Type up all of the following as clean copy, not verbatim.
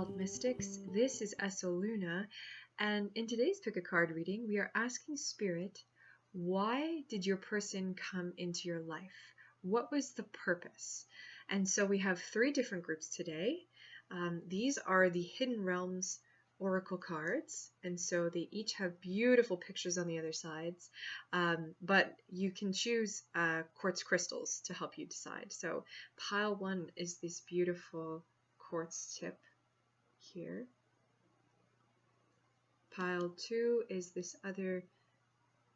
Occult Mystics. This is Esoluna, and in today's Pick a Card reading, we are asking Spirit, why did your person come into your life? What was the purpose? And so we have three different groups today. These are the Hidden Realms Oracle cards, and so they each have beautiful pictures on the other sides, but you can choose quartz crystals to help you decide. So pile 1 is this beautiful quartz tip here. Pile 2 is this other,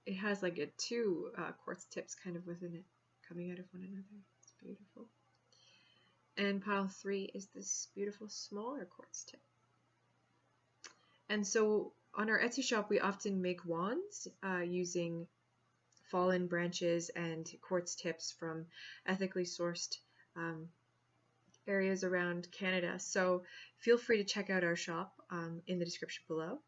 it has like two quartz tips kind of within it, coming out of one another. It's beautiful. And pile 3 is this beautiful smaller quartz tip. And so on our Etsy shop, we often make wands using fallen branches and quartz tips from ethically sourced areas around Canada. So feel free to check out our shop in the description below.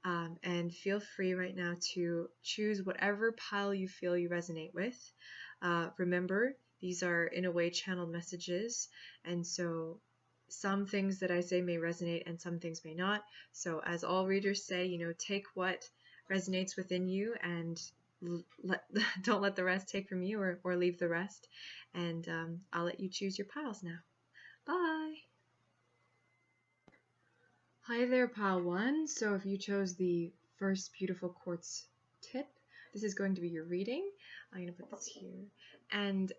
And feel free right now to choose whatever pile you feel you resonate with. Remember, these are in a way channeled messages, and so some things that I say may resonate and some things may not. So as all readers say, take what resonates within you and don't let the rest take from you, or leave the rest. And I'll let you choose your piles now. Bye! Hi there, pile 1. So if you chose the first beautiful quartz tip, this is going to be your reading. I'm going to put this here. And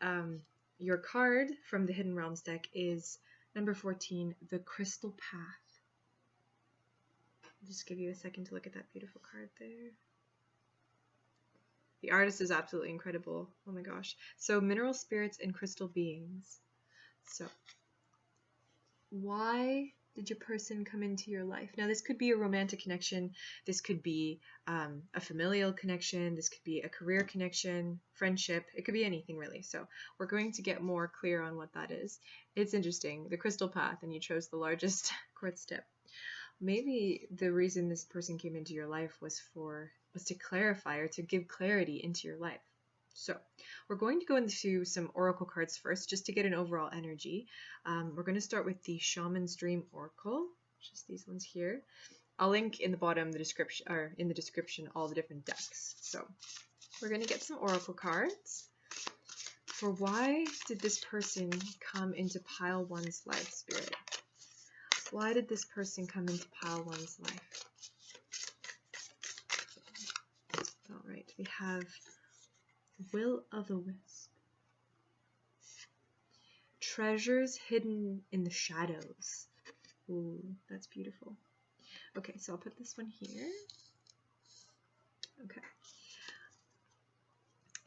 your card from the Hidden Realms deck is number 14, the Crystal Path. I'll just give you a second to look at that beautiful card there. The artist is absolutely incredible. Oh my gosh. So mineral spirits and crystal beings. So why did your person come into your life? Now this could be a romantic connection. This could be a familial connection. This could be a career connection, friendship. It could be anything really. So we're going to get more clear on what that is. It's interesting. The Crystal Path, and you chose the largest quartz tip. Maybe the reason this person came into your life was to clarify or to give clarity into your life. So we're going to go into some oracle cards first, just to get an overall energy. We're going to start with the Shaman's Dream Oracle, just these ones here. I'll link in the bottom the description, or in the description, all the different decks. So we're going to get some oracle cards for why did this person come into pile 1's life, Spirit? Why did this person come into pile 1's life? All right, we have Will of the Wisp. Treasures hidden in the shadows. Ooh, that's beautiful. Okay, so I'll put this one here. Okay.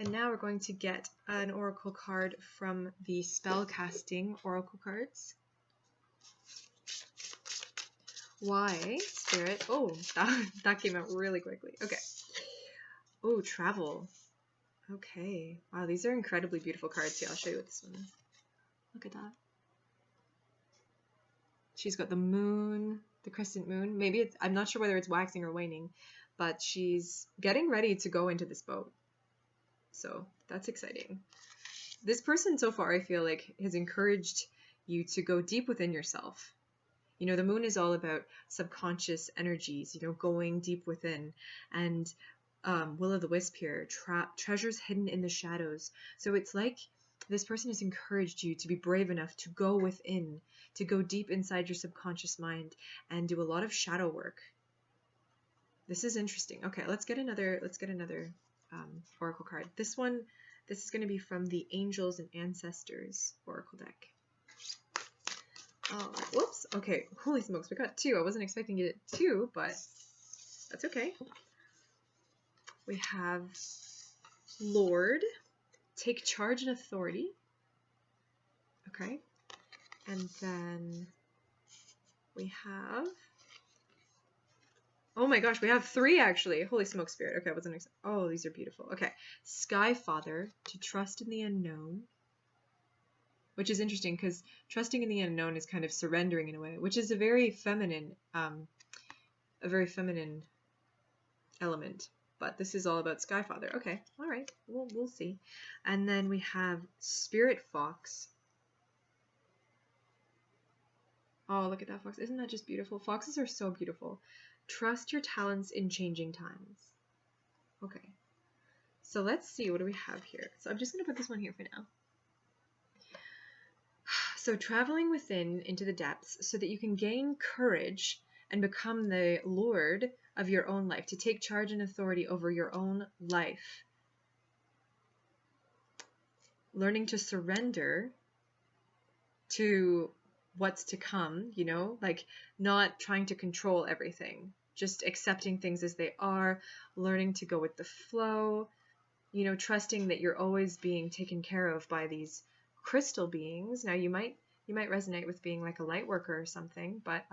And now we're going to get an oracle card from the spellcasting oracle cards. Why, Spirit? Oh, that came out really quickly. Okay. Oh, travel. Okay. Wow, these are incredibly beautiful cards. Here, I'll show you what this one is. Look at that. She's got the moon, the crescent moon. Maybe it's, I'm not sure whether it's waxing or waning, but she's getting ready to go into this boat. So that's exciting. This person so far, I feel like, has encouraged you to go deep within yourself. The moon is all about subconscious energies, going deep within. And Will of the Wisp here, treasures hidden in the shadows. So it's like this person has encouraged you to be brave enough to go within, to go deep inside your subconscious mind and do a lot of shadow work. This is interesting. Okay, let's get another oracle card. This is going to be from the Angels and Ancestors oracle deck. Oh, whoops. Okay, holy smokes, we got 2. I wasn't expecting to get 2, but that's okay. We have Lord, take charge and authority. Okay. And then we have, oh my gosh, we have 3 actually. Holy smoke, Spirit. Okay, I wasn't expecting. Oh, these are beautiful. Okay. Sky Father, to trust in the unknown. Which is interesting because trusting in the unknown is kind of surrendering in a way, which is a very feminine element. But this is all about Skyfather. Okay, all right, we'll see. And then we have Spirit Fox. Oh, look at that fox. Isn't that just beautiful? Foxes are so beautiful. Trust your talents in changing times. Okay. So let's see, what do we have here? So I'm just going to put this one here for now. So traveling within into the depths so that you can gain courage and become the lord of your own life, to take charge and authority over your own life. Learning to surrender to what's to come, you know, like not trying to control everything, just accepting things as they are, learning to go with the flow, you know, trusting that you're always being taken care of by these crystal beings. Now you might resonate with being like a light worker or something, but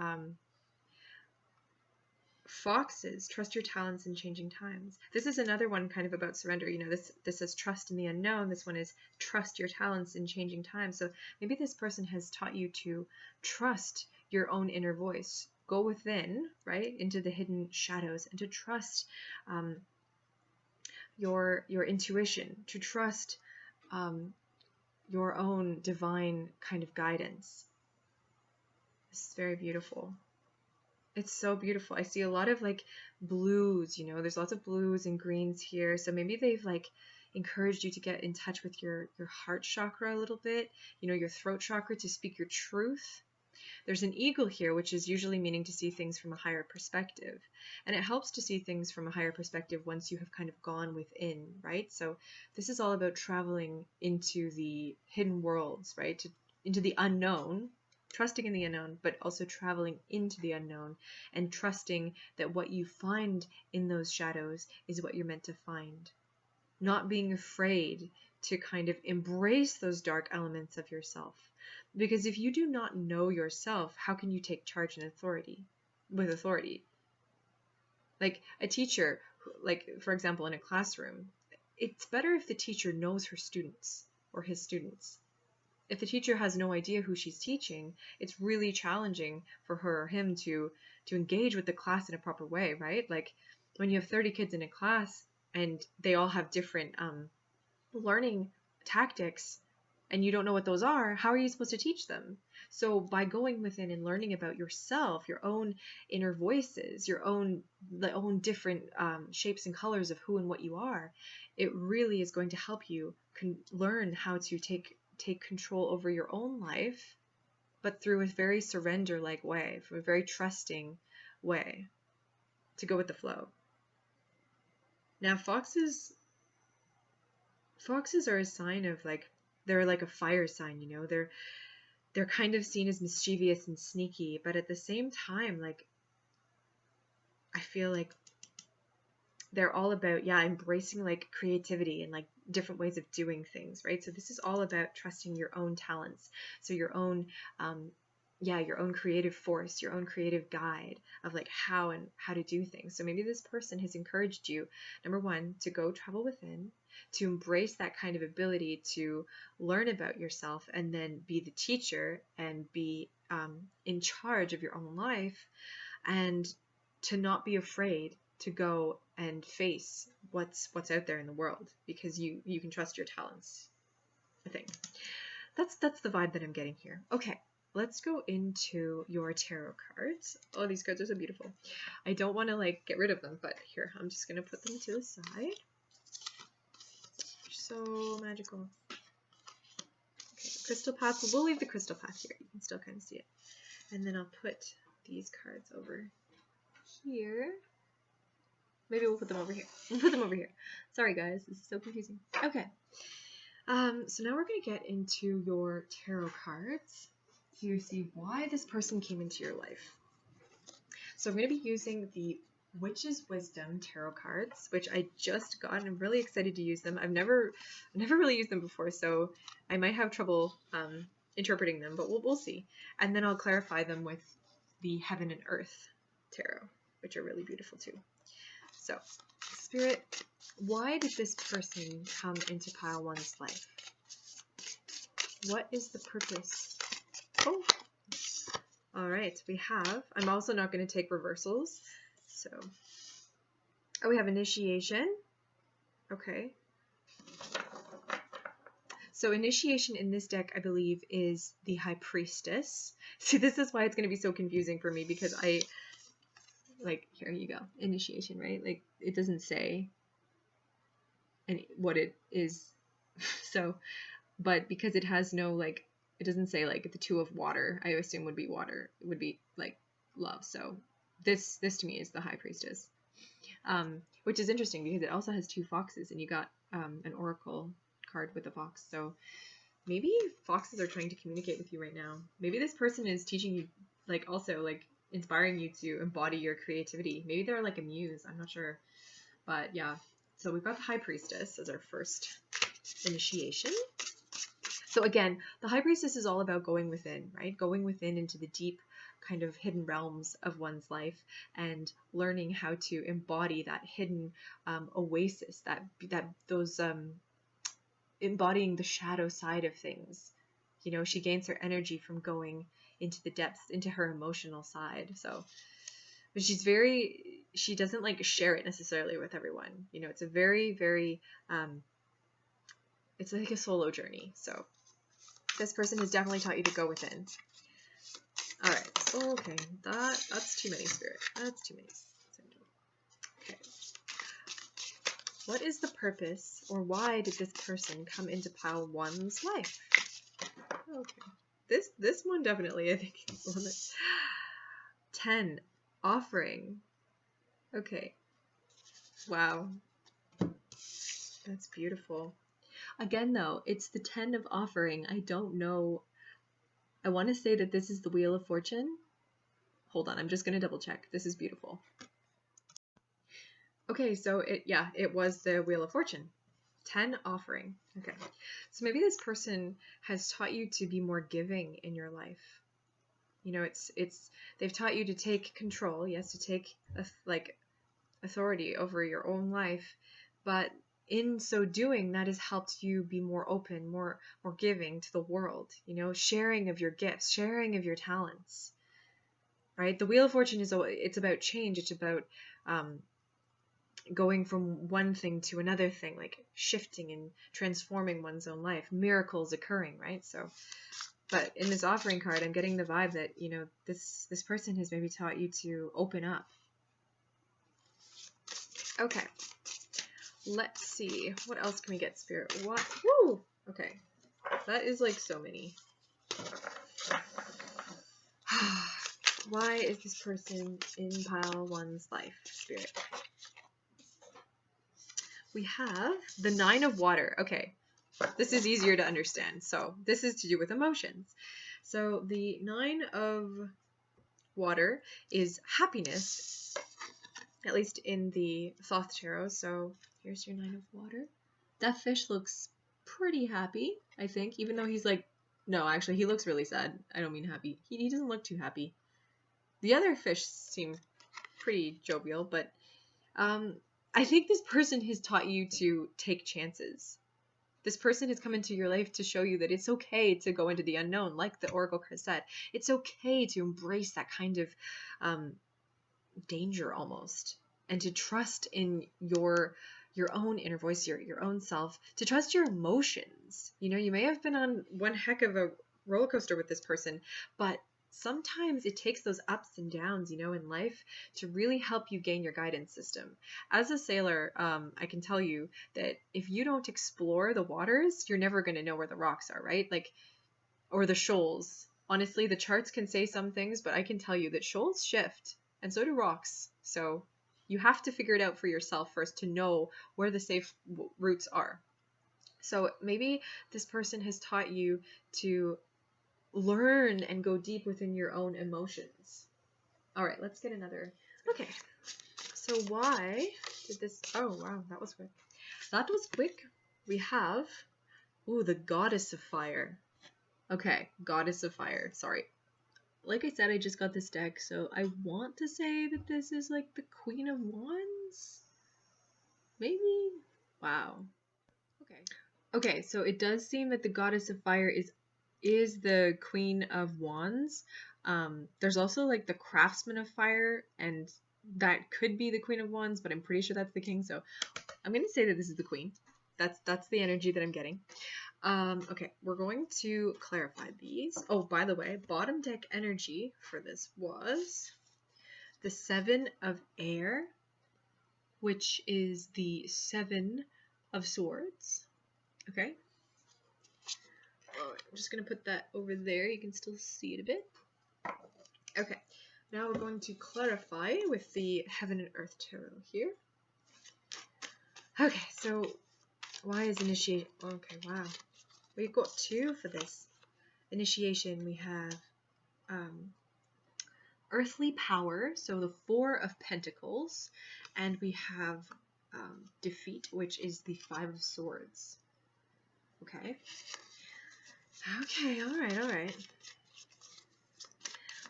foxes, trust your talents in changing times. This is another one kind of about surrender. You know, this is trust in the unknown. This one is trust your talents in changing times. So maybe this person has taught you to trust your own inner voice. Go within, right, into the hidden shadows, and to trust your intuition, to trust your own divine kind of guidance. This is very beautiful. It's so beautiful. I see a lot of like blues, you know, there's lots of blues and greens here. So maybe they've like encouraged you to get in touch with your heart chakra a little bit, you know, your throat chakra, to speak your truth. There's an eagle here, which is usually meaning to see things from a higher perspective. And it helps to see things from a higher perspective once you have kind of gone within, right? So this is all about traveling into the hidden worlds, right? Into the unknown, trusting in the unknown, but also traveling into the unknown and trusting that what you find in those shadows is what you're meant to find. Not being afraid to kind of embrace those dark elements of yourself. Because if you do not know yourself, how can you take charge and authority with authority? Like a teacher, like for example, in a classroom, it's better if the teacher knows her students or his students. If the teacher has no idea who she's teaching, it's really challenging for her or him to engage with the class in a proper way, right? Like when you have 30 kids in a class and they all have different learning tactics, and you don't know what those are, how are you supposed to teach them? So by going within and learning about yourself, your own inner voices, your own different shapes and colors of who and what you are, it really is going to help you learn how to take control over your own life, but through a very surrender-like way, from a very trusting way, to go with the flow. Now, foxes are a sign of like, they're like a fire sign, you know, they're kind of seen as mischievous and sneaky, but at the same time, like, I feel like they're all about, embracing like creativity and like different ways of doing things, right? So this is all about trusting your own talents. So your own, your own creative force, your own creative guide of like how to do things. So maybe this person has encouraged you, number one, to go travel within, to embrace that kind of ability to learn about yourself and then be the teacher and be in charge of your own life, and to not be afraid to go and face what's out there in the world, because you can trust your talents. I think that's the vibe that I'm getting here. Okay, let's go into your tarot cards. Oh, these cards are so beautiful. I don't want to like get rid of them, but here, I'm just gonna put them to the side. So magical. Okay, crystal path. We'll leave the crystal path here. You can still kind of see it. And then I'll put these cards over here. Maybe we'll put them over here. We'll put them over here. Sorry guys, this is so confusing. Okay. So now we're going to get into your tarot cards to see why this person came into your life. So I'm going to be using the Witch's Wisdom tarot cards, which I just got, and I'm really excited to use them. I've never really used them before, so I might have trouble interpreting them, but we'll see. And then I'll clarify them with the Heaven and Earth tarot, which are really beautiful too. So, Spirit, why did this person come into pile one's life? What is the purpose? Oh, all right, we have, I'm also not going to take reversals. So, we have initiation. Okay. So initiation in this deck, I believe, is the High Priestess. See, this is why it's going to be so confusing for me, because like, here you go, initiation, right? Like, it doesn't say what it is. So, but because it has no, like, it doesn't say, like, the Two of Water, I assume would be water. It would be, like, love. So this to me is the High Priestess. Which is interesting because it also has 2 foxes, and you got an oracle card with a fox. So maybe foxes are trying to communicate with you right now. Maybe this person is teaching you, like, also, like, inspiring you to embody your creativity. Maybe they're like a muse. I'm not sure. But yeah, so we've got the High Priestess as our first initiation. So again, the High Priestess is all about going within, right? Going within into the deep kind of hidden realms of one's life and learning how to embody that hidden oasis, those embodying the shadow side of things. You know, she gains her energy from going into the depths, into her emotional side. So, but she doesn't like share it necessarily with everyone. You know, it's a very, very, it's like a solo journey. So this person has definitely taught you to go within. All right. So, okay. That's too many, Spirit. That's too many. Okay. What is the purpose, or why did this person come into pile 1's life? Okay. This one definitely, I think, is one that... 10. Offering. Okay. Wow. That's beautiful. Again, though, it's the 10 of offering. I don't know. I want to say that this is the Wheel of Fortune. Hold on, I'm just going to double check. This is beautiful. Okay, so it was the Wheel of Fortune. 10 offering. Okay. So maybe this person has taught you to be more giving in your life. You know, they've taught you to take control, yes, to take authority over your own life, but in so doing, that has helped you be more open, more giving to the world, you know, sharing of your gifts, sharing of your talents, right? The Wheel of Fortune it's about change. It's about going from one thing to another thing, like shifting and transforming one's own life, miracles occurring, right? So, but in this offering card, I'm getting the vibe that, you know, this person has maybe taught you to open up. Okay. Let's see. What else can we get, Spirit? What? Woo! Okay. That is like so many. Why is this person in pile 1's life, Spirit? We have the 9 of Water. Okay. This is easier to understand. So this is to do with emotions. So the 9 of Water is happiness, at least in the Thoth Tarot. So here's your 9 of Water. That fish looks pretty happy, I think, even though he's like, no, actually, he looks really sad. I don't mean happy. He doesn't look too happy. The other fish seem pretty jovial, but I think this person has taught you to take chances. This person has come into your life to show you that it's okay to go into the unknown, like the Oracle card said. It's okay to embrace that kind of danger almost, and to trust in your own inner voice, your own self, to trust your emotions. You know, you may have been on one heck of a roller coaster with this person, but sometimes it takes those ups and downs, you know, in life to really help you gain your guidance system. As a sailor, I can tell you that if you don't explore the waters, you're never going to know where the rocks are, right? Like, or the shoals. Honestly, the charts can say some things, but I can tell you that shoals shift, and so do rocks. So you have to figure it out for yourself first to know where the safe routes are. So maybe this person has taught you to learn and go deep within your own emotions. All right, let's get another. Okay, so why did this... Oh, wow, that was quick. That was quick. We have... Ooh, the Goddess of Fire. Okay, Goddess of Fire. Sorry. Like I said, I just got this deck, so I want to say that this is like the Queen of Wands? Maybe? Wow. Okay. Okay, so it does seem that the Goddess of Fire is the Queen of Wands. There's also like the Craftsman of Fire, and that could be the Queen of Wands, but I'm pretty sure that's the King, so I'm going to say that this is the Queen. That's the energy that I'm getting. Okay, we're going to clarify these. Oh, by the way, bottom deck energy for this was the 7 of air, which is the 7 of swords. Okay. I'm just going to put that over there. You can still see it a bit. Okay. Now we're going to clarify with the Heaven and Earth Tarot here. Okay, so why is initiation? Okay, wow. We've got 2 for this. Initiation, we have earthly power, so the 4 of Pentacles, and we have defeat, which is the 5 of Swords. Okay. Okay, all right.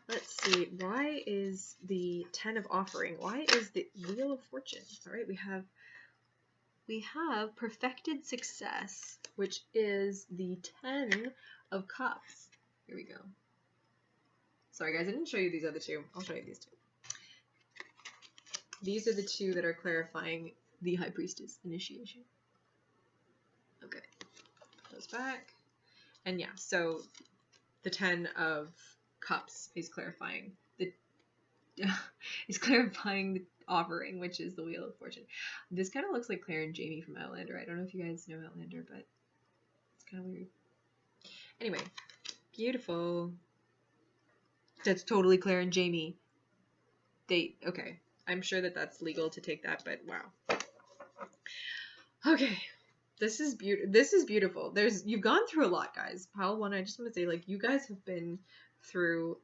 Let's see, why is the 10 of Offering? Why is the Wheel of Fortune? All right, we have perfected success, which is the 10 of Cups. Here we go. Sorry guys, I didn't show you these other 2. I'll show you these 2. These are the 2 that are clarifying the High Priestess initiation. Okay, put those back. And yeah, so the 10 of Cups is clarifying the Offering, which is the Wheel of Fortune. This kind of looks like Claire and Jamie from Outlander. I don't know if you guys know Outlander, but it's kind of weird. Anyway, beautiful. That's totally Claire and Jamie. Okay. I'm sure that that's legal to take that, but wow. Okay. This is beautiful. You've gone through a lot, guys. Pile 1, I just want to say, like, you guys have been through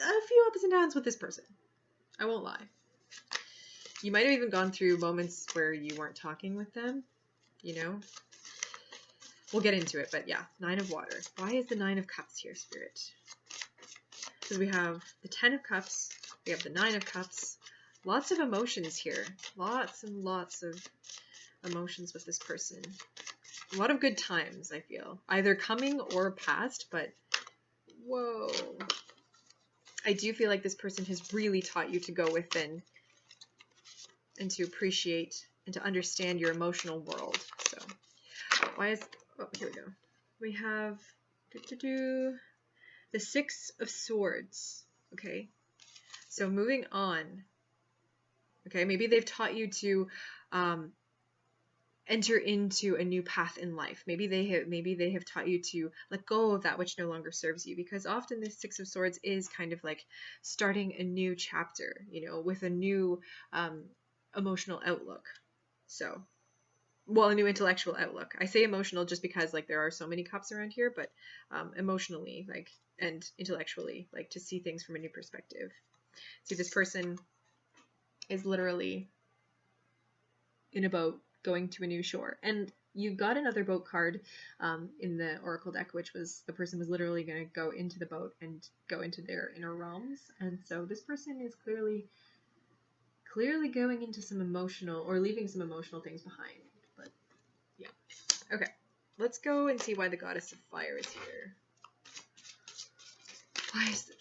a few ups and downs with this person. I won't lie. You might have even gone through moments where you weren't talking with them, you know? We'll get into it, but yeah, 9 of Water. Why is the 9 of Cups here, Spirit? Because we have the 10 of Cups, we have the 9 of Cups. Lots of emotions here. Lots and lots of emotions with this person. A lot of good times, I feel. Either coming or past, but whoa. I do feel like this person has really taught you to go within and to appreciate and to understand your emotional world. So, why is... Oh, here we go. We have the 6 of Swords. Okay. So, moving on. Okay, maybe they've taught you to enter into a new path in life. Maybe they have taught you to let go of that which no longer serves you, because often the 6 of Swords is kind of like starting a new chapter, you know, with a new emotional outlook. So, well, a new intellectual outlook. I say emotional just because, like, there are so many cups around here, but emotionally, like, and intellectually, like, to see things from a new perspective. See, this person is literally in a boat going to a new shore, and you got another boat card in the Oracle deck, which was the person was literally going to go into the boat and go into their inner realms. And so this person is clearly going into some emotional, or leaving some emotional things behind. But yeah, okay, let's go and see why the Goddess of Fire is here. Why is it?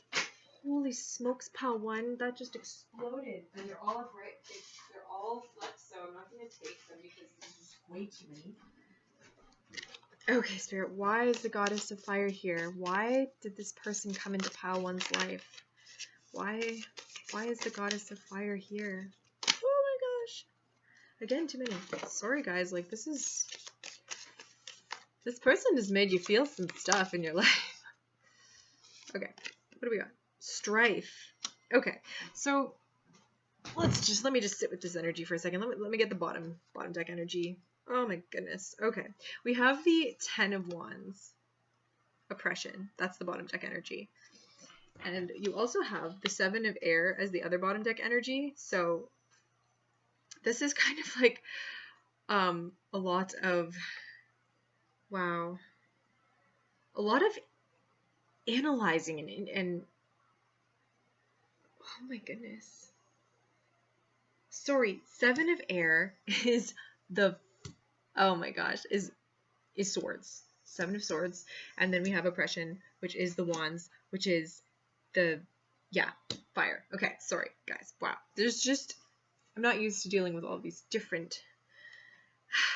Holy smokes, pile 1, that just exploded, and they're all upright. They're all flipped, so I'm not going to take them because there's just way too many. Okay, Spirit, why is the Goddess of Fire here? Why did this person come into pile 1's life? Why is the Goddess of Fire here? Oh my gosh. Again, too many. Sorry, guys, like, this person has made you feel some stuff in your life. Okay, what do we got? Strife. Okay, so let me just sit with this energy for a second. Let me get the bottom deck energy. Oh my goodness. Okay, we have the 10 of Wands. Oppression. That's the bottom deck energy. And you also have the 7 of Air as the other bottom deck energy. So this is kind of like a lot of, wow, a lot of analyzing and oh my goodness. Sorry, 7 of Air is the, oh my gosh, is Swords. 7 of Swords. And then we have Oppression, which is the Wands, which is the, yeah, Fire. Okay, sorry, guys. Wow. There's just, I'm not used to dealing with all these different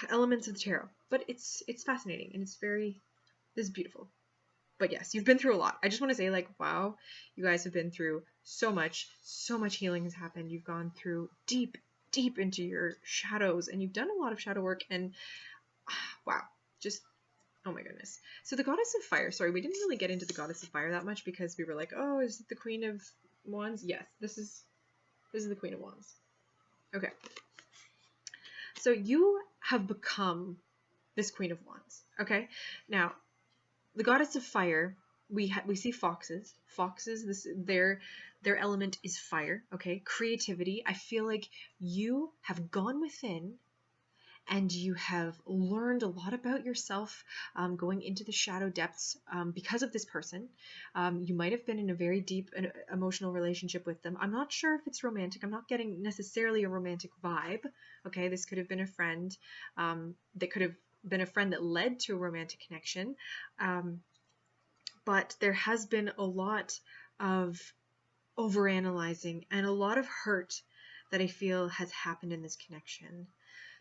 elements of the tarot. But it's fascinating, and this is beautiful. But yes, you've been through a lot. I just want to say, like, wow, you guys have been through so much healing has happened. You've gone through deep into your shadows, and you've done a lot of shadow work, and wow, just, oh my goodness. So the goddess of fire, sorry, we didn't really get into the goddess of fire that much because we were like, oh, is it the Queen of Wands? Yes, this is the Queen of Wands. Okay. So you have become this Queen of Wands. Okay. Now, the goddess of fire, we see foxes. Foxes, their element is fire. Okay. Creativity. I feel like you have gone within and you have learned a lot about yourself, going into the shadow depths, because of this person. You might have been in a very deep and emotional relationship with them. I'm not sure if it's romantic. I'm not getting necessarily a romantic vibe. Okay, this could have been a friend, that could have been a friend that led to a romantic connection. But there has been a lot of overanalyzing and a lot of hurt that I feel has happened in this connection.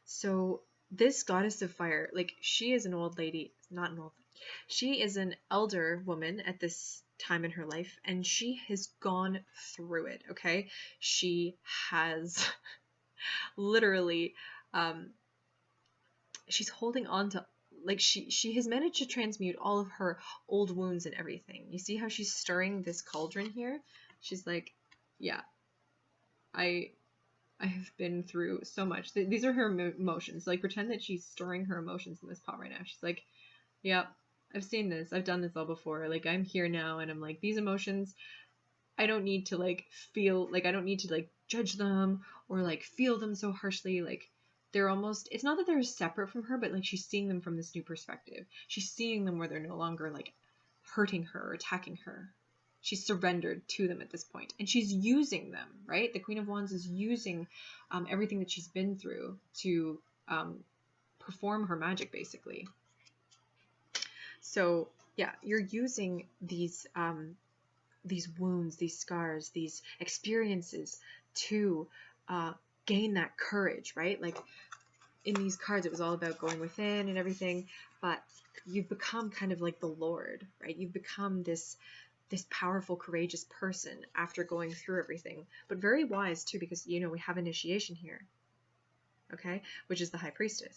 So this goddess of fire, like, she is an old lady, not an old lady. She is an elder woman at this time in her life, and she has gone through it, okay? She has literally, she's holding on to, like, she has managed to transmute all of her old wounds and everything. You see how she's stirring this cauldron here? She's like, yeah, I have been through so much. These are her emotions. Like, pretend that she's storing her emotions in this pot right now. She's like, yep, I've seen this. I've done this all before. Like, I'm here now, and I'm like, these emotions, I don't need to, like, feel, like, I don't need to, like, judge them or, like, feel them so harshly. Like, they're almost, it's not that they're separate from her, but, like, she's seeing them from this new perspective. She's seeing them where they're no longer, like, hurting her or attacking her. She's surrendered to them at this point, and she's using them, right? The Queen of Wands is using everything that she's been through to perform her magic, basically. So yeah, you're using these wounds, these scars, these experiences to gain that courage, right? Like, in these cards, it was all about going within and everything, but you've become kind of like the Lord, right? You've become this powerful, courageous person after going through everything, but very wise too, because, you know, we have initiation here, okay, which is the High Priestess.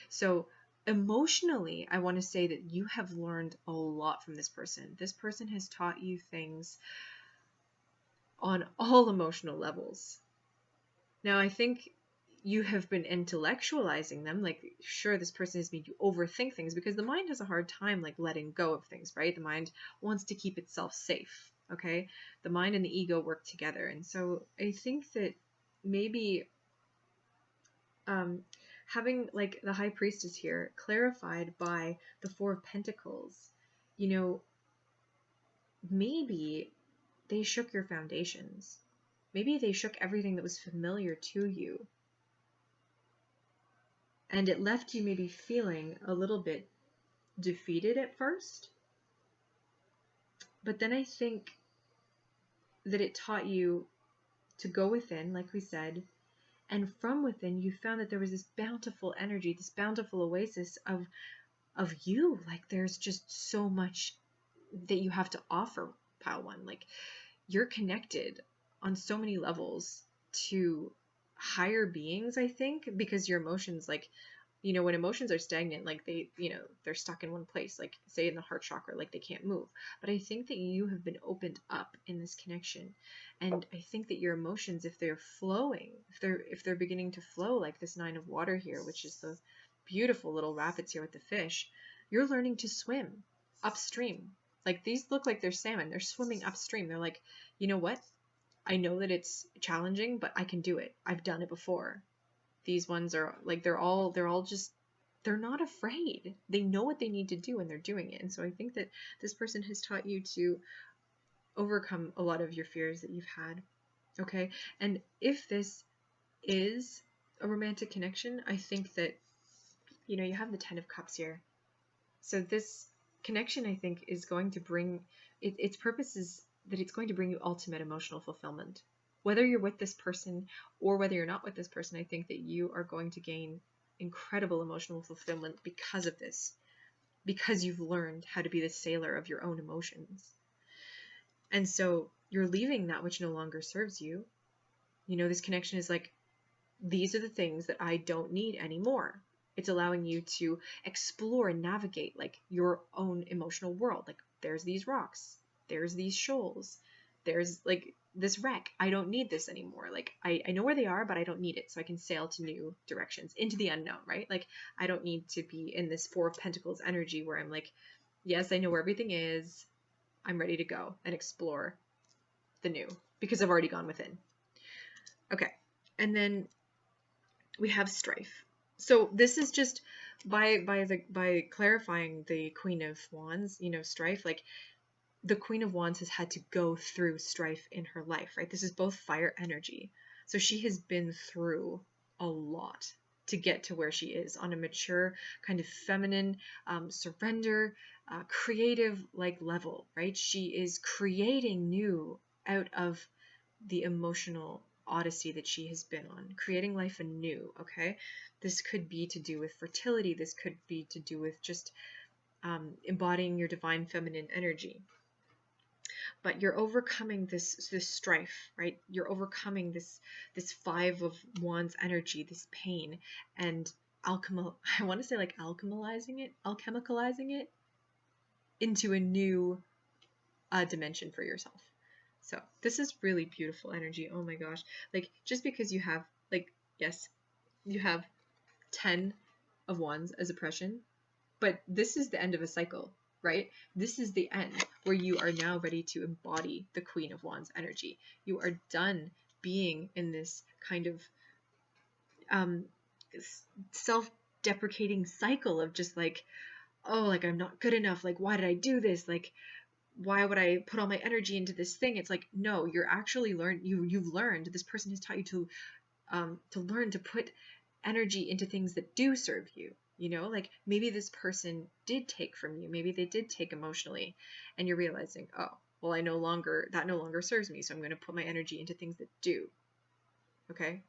So emotionally, I want to say that you have learned a lot from this person. This person has taught you things on all emotional levels. Now, I think you have been intellectualizing them. Like, sure, this person has made you overthink things, because the mind has a hard time, like, letting go of things, right? The mind wants to keep itself safe, okay? The mind and the ego work together. And so I think that maybe having, like, the High Priestess here clarified by the Four of Pentacles, you know, maybe they shook your foundations. Maybe they shook everything that was familiar to you. And it left you maybe feeling a little bit defeated at first. But then I think that it taught you to go within, like we said, and from within you found that there was this bountiful energy, this bountiful oasis of you. Like, there's just so much that you have to offer, Pile One. Like, you're connected on so many levels to higher beings, I think, because your emotions, like, you know, when emotions are stagnant, like, they, you know, they're stuck in one place, like, say in the heart chakra, like, they can't move. But I think that you have been opened up in this connection, and I think that your emotions, if they're flowing, if they're beginning to flow, like this Nine of Water here, which is the beautiful little rapids here with the fish, you're learning to swim upstream. Like, these look like they're salmon. They're swimming upstream. They're like, you know what? I know that it's challenging, but I can do it. I've done it before. These ones are like, they're all just, they're not afraid. They know what they need to do and they're doing it. And so I think that this person has taught you to overcome a lot of your fears that you've had. Okay. And if this is a romantic connection, I think that, you know, you have the Ten of Cups here. So this connection, I think, is going to bring, its purpose is that it's going to bring you ultimate emotional fulfillment. Whether you're with this person or whether you're not with this person, I think that you are going to gain incredible emotional fulfillment because of this, because you've learned how to be the sailor of your own emotions. And so you're leaving that which no longer serves you. You know, this connection is like, these are the things that I don't need anymore. It's allowing you to explore and navigate like your own emotional world. Like, there's these rocks, there's these shoals, there's like this wreck. I don't need this anymore. Like, I know where they are, but I don't need it. So I can sail to new directions, into the unknown, right? Like, I don't need to be in this Four of Pentacles energy where I'm like, yes, I know where everything is. I'm ready to go and explore the new because I've already gone within. Okay. And then we have strife. So this is just by clarifying the Queen of Wands, you know, strife, like the Queen of Wands has had to go through strife in her life, right? This is both fire energy. So she has been through a lot to get to where she is on a mature kind of feminine, surrender, creative like level, right? She is creating new out of the emotional odyssey that she has been on, creating life anew. Okay, this could be to do with fertility. This could be to do with just embodying your divine feminine energy. But you're overcoming this strife, right? You're overcoming this Five of Wands energy, this pain, and I want to say like alchemicalizing it into a new dimension for yourself. So this is really beautiful energy. Oh my gosh. Like, just because you have, like, yes, you have 10 of Wands as oppression, but this is the end of a cycle, right? This is the end where you are now ready to embody the Queen of Wands energy. You are done being in this kind of self-deprecating cycle of just like, oh, like I'm not good enough. Like, why did I do this? Like, why would I put all my energy into this thing? It's like, no, you're actually you've learned, this person has taught you to learn to put energy into things that do serve you. You know, like maybe this person did take from you, maybe they did take emotionally, and you're realizing, oh, well, that no longer serves me, so I'm going to put my energy into things that do. Okay,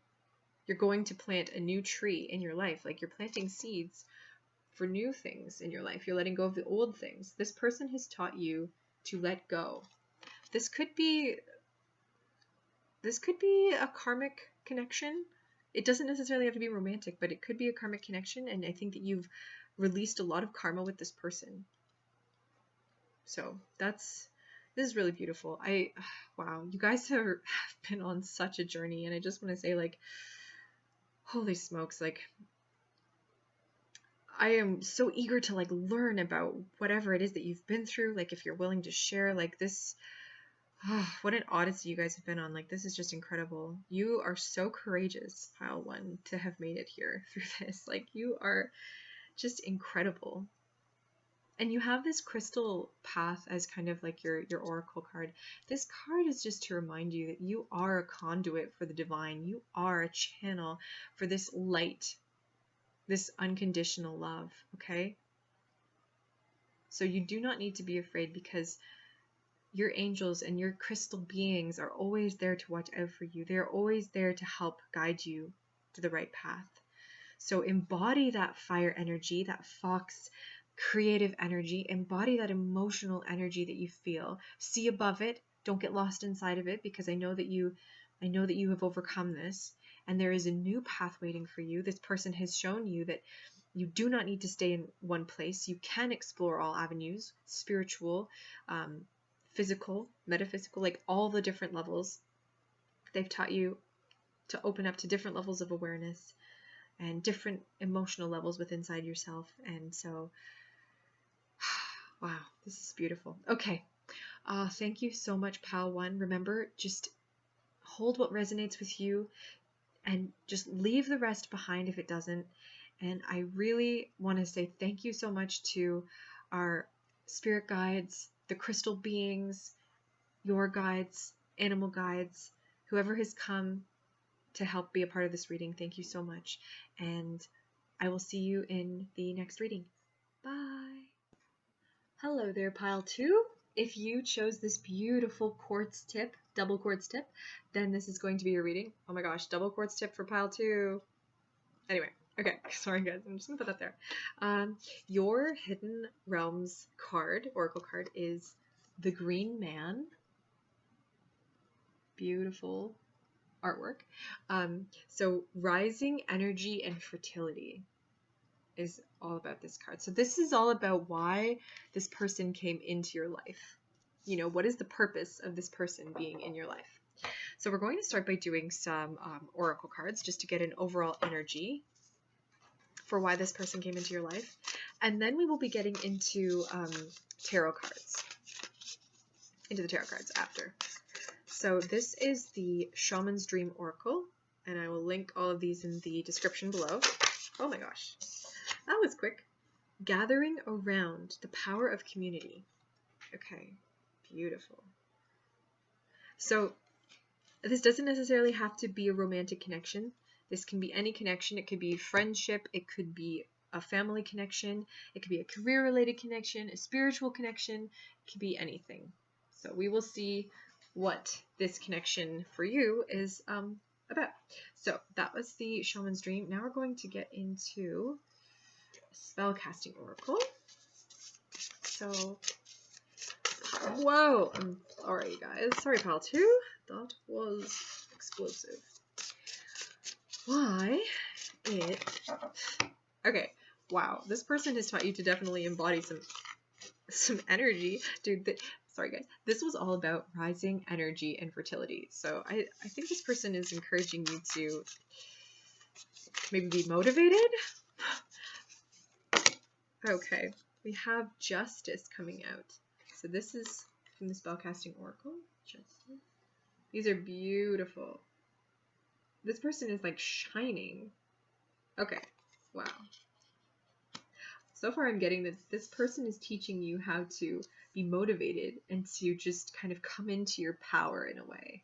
you're going to plant a new tree in your life, like you're planting seeds for new things in your life. You're letting go of the old things. This person has taught you to let go. This could be a karmic connection. It doesn't necessarily have to be romantic, but it could be a karmic connection, and I think that you've released a lot of karma with this person. So this is really beautiful. Wow, you guys have been on such a journey, and I just want to say, like, holy smokes, like, I am so eager to like learn about whatever it is that you've been through. Like, if you're willing to share, like, this, what an odyssey you guys have been on. Like, this is just incredible. You are so courageous, Pile 1, to have made it here through this. Like, you are just incredible. And you have this crystal path as kind of like your oracle card. This card is just to remind you that you are a conduit for the divine. You are a channel for this light, this unconditional love, okay? So you do not need to be afraid, because your angels and your crystal beings are always there to watch out for you. They're always there to help guide you to the right path. So embody that fire energy, that fox creative energy, embody that emotional energy that you feel. See above it. Don't get lost inside of it, because I know that you have overcome this, and there is a new path waiting for you. This person has shown you that you do not need to stay in one place. You can explore all avenues, spiritual, physical, metaphysical, like all the different levels. They've taught you to open up to different levels of awareness and different emotional levels within inside yourself. And so, wow, this is beautiful. Okay. Thank you so much, Pal 1. Remember, just hold what resonates with you and just leave the rest behind if it doesn't. And I really want to say thank you so much to our spirit guides, the crystal beings, your guides, animal guides, whoever has come to help be a part of this reading. Thank you so much. And I will see you in the next reading. Bye. Hello there, Pile 2. if you chose this beautiful quartz tip, double quartz tip, then this is going to be your reading. Oh my gosh, double quartz tip for pile 2. Anyway, okay, sorry guys, I'm just gonna put that there. Your Hidden Realms card, oracle card, is the Green Man. Beautiful artwork. So rising energy and fertility is all about this card. So this is all about why this person came into your life. You know, what is the purpose of this person being in your life? So we're going to start by doing some oracle cards just to get an overall energy for why this person came into your life. And then we will be getting into tarot cards, into the tarot cards after. So this is the Shaman's Dream Oracle, and I will link all of these in the description below. Oh my gosh, that was quick. Gathering around the power of community. Okay, beautiful. So this doesn't necessarily have to be a romantic connection. This can be any connection. It could be friendship. It could be a family connection. It could be a career-related connection, a spiritual connection. It could be anything. So we will see what this connection for you is about. So that was the Shaman's Dream. Now we're going to get into spellcasting oracle. So, whoa, alright you guys, sorry pile 2, that was explosive. Why it, okay, wow, this person has taught you to definitely embody some energy, dude. Sorry guys, this was all about rising energy and fertility. So I think this person is encouraging you to maybe be motivated. Okay, we have Justice coming out. So this is from the Spellcasting Oracle. Justice. These are beautiful. This person is like shining. Okay, wow. So far I'm getting that this person is teaching you how to be motivated and to just kind of come into your power in a way.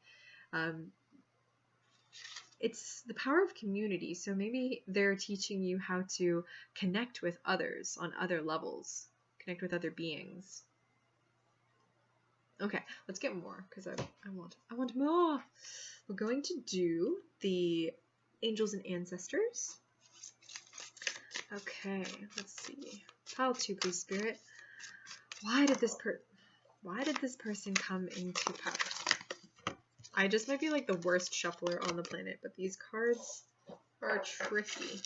It's the power of community, so maybe they're teaching you how to connect with others on other levels, connect with other beings. Okay, let's get more because I want more. We're going to do the Angels and Ancestors. Okay, let's see. Pile 2, please, Spirit. Why did this person come into power? I just might be like the worst shuffler on the planet, but these cards are tricky.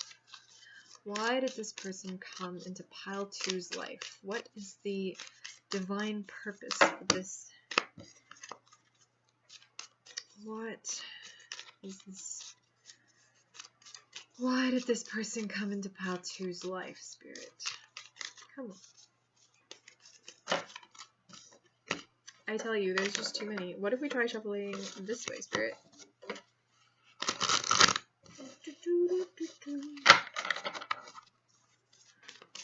Why did this person come into pile 2's life? What is the divine purpose of this? What is this? Why did this person come into pile 2's life, Spirit? Come on. I tell you, there's just too many. What if we try shuffling this way, Spirit?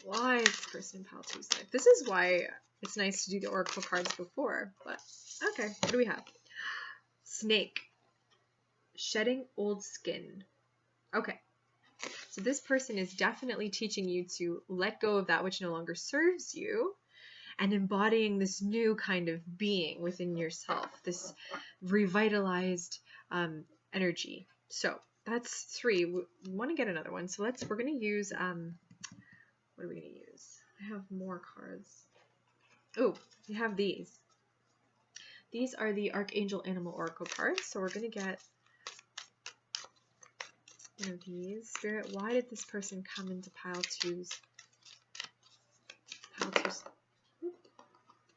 Why is this person in pile 2's life? This is why it's nice to do the oracle cards before, but okay. What do we have? Snake. Shedding old skin. Okay. So this person is definitely teaching you to let go of that which no longer serves you and embodying this new kind of being within yourself, this revitalized energy. So that's 3. We want to get another one. So we're going to use, what are we going to use? I have more cards. Oh, we have these. These are the Archangel Animal Oracle cards. So we're going to get one of these. Spirit, why did this person come into pile 2's?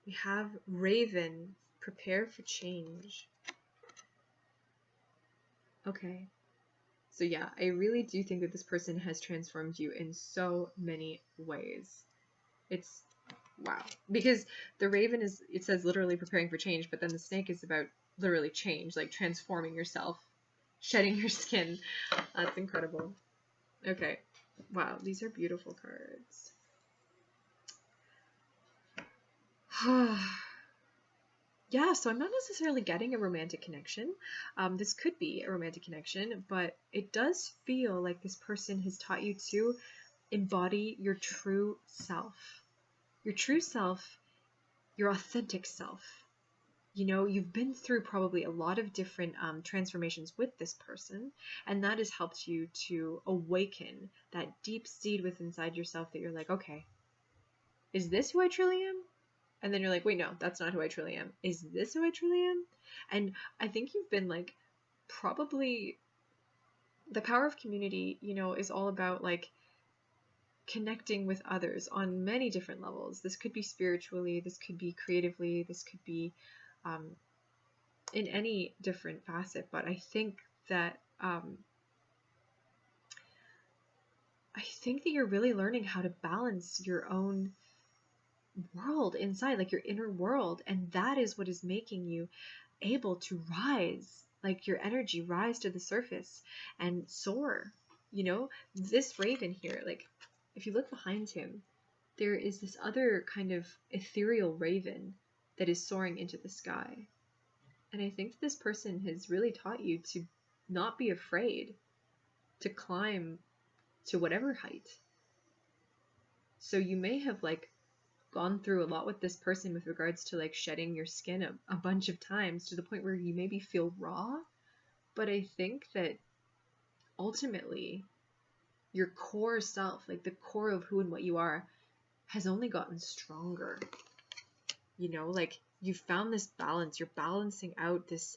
We have Raven, prepare for change. Okay. So yeah, I really do think that this person has transformed you in so many ways. It's wow. Because the Raven it says literally preparing for change, but then the snake is about literally change, like transforming yourself, shedding your skin. That's incredible. Okay. Wow, these are beautiful cards. Yeah, so I'm not necessarily getting a romantic connection. This could be a romantic connection, but it does feel like this person has taught you to embody your true self. Your true self your authentic self. You know, you've been through probably a lot of different transformations with this person, and that has helped you to awaken that deep seed within inside yourself that you're like, okay, is this who I truly am? And then you're like, wait, no, that's not who I truly am. Is this who I truly am? And I think you've been like, probably the power of community, you know, is all about like connecting with others on many different levels. This could be spiritually, this could be creatively, this could be in any different facet, but I think that you're really learning how to balance your own world inside, like your inner world, and that is what is making you able to rise, like your energy rise to the surface and soar. You know, this raven here, like if you look behind him, there is this other kind of ethereal raven that is soaring into the sky. And I think this person has really taught you to not be afraid to climb to whatever height. So you may have like gone through a lot with this person with regards to like shedding your skin a bunch of times to the point where you maybe feel raw. But I think that ultimately your core self, like the core of who and what you are, has only gotten stronger. You know, like you found this balance, you're balancing out this.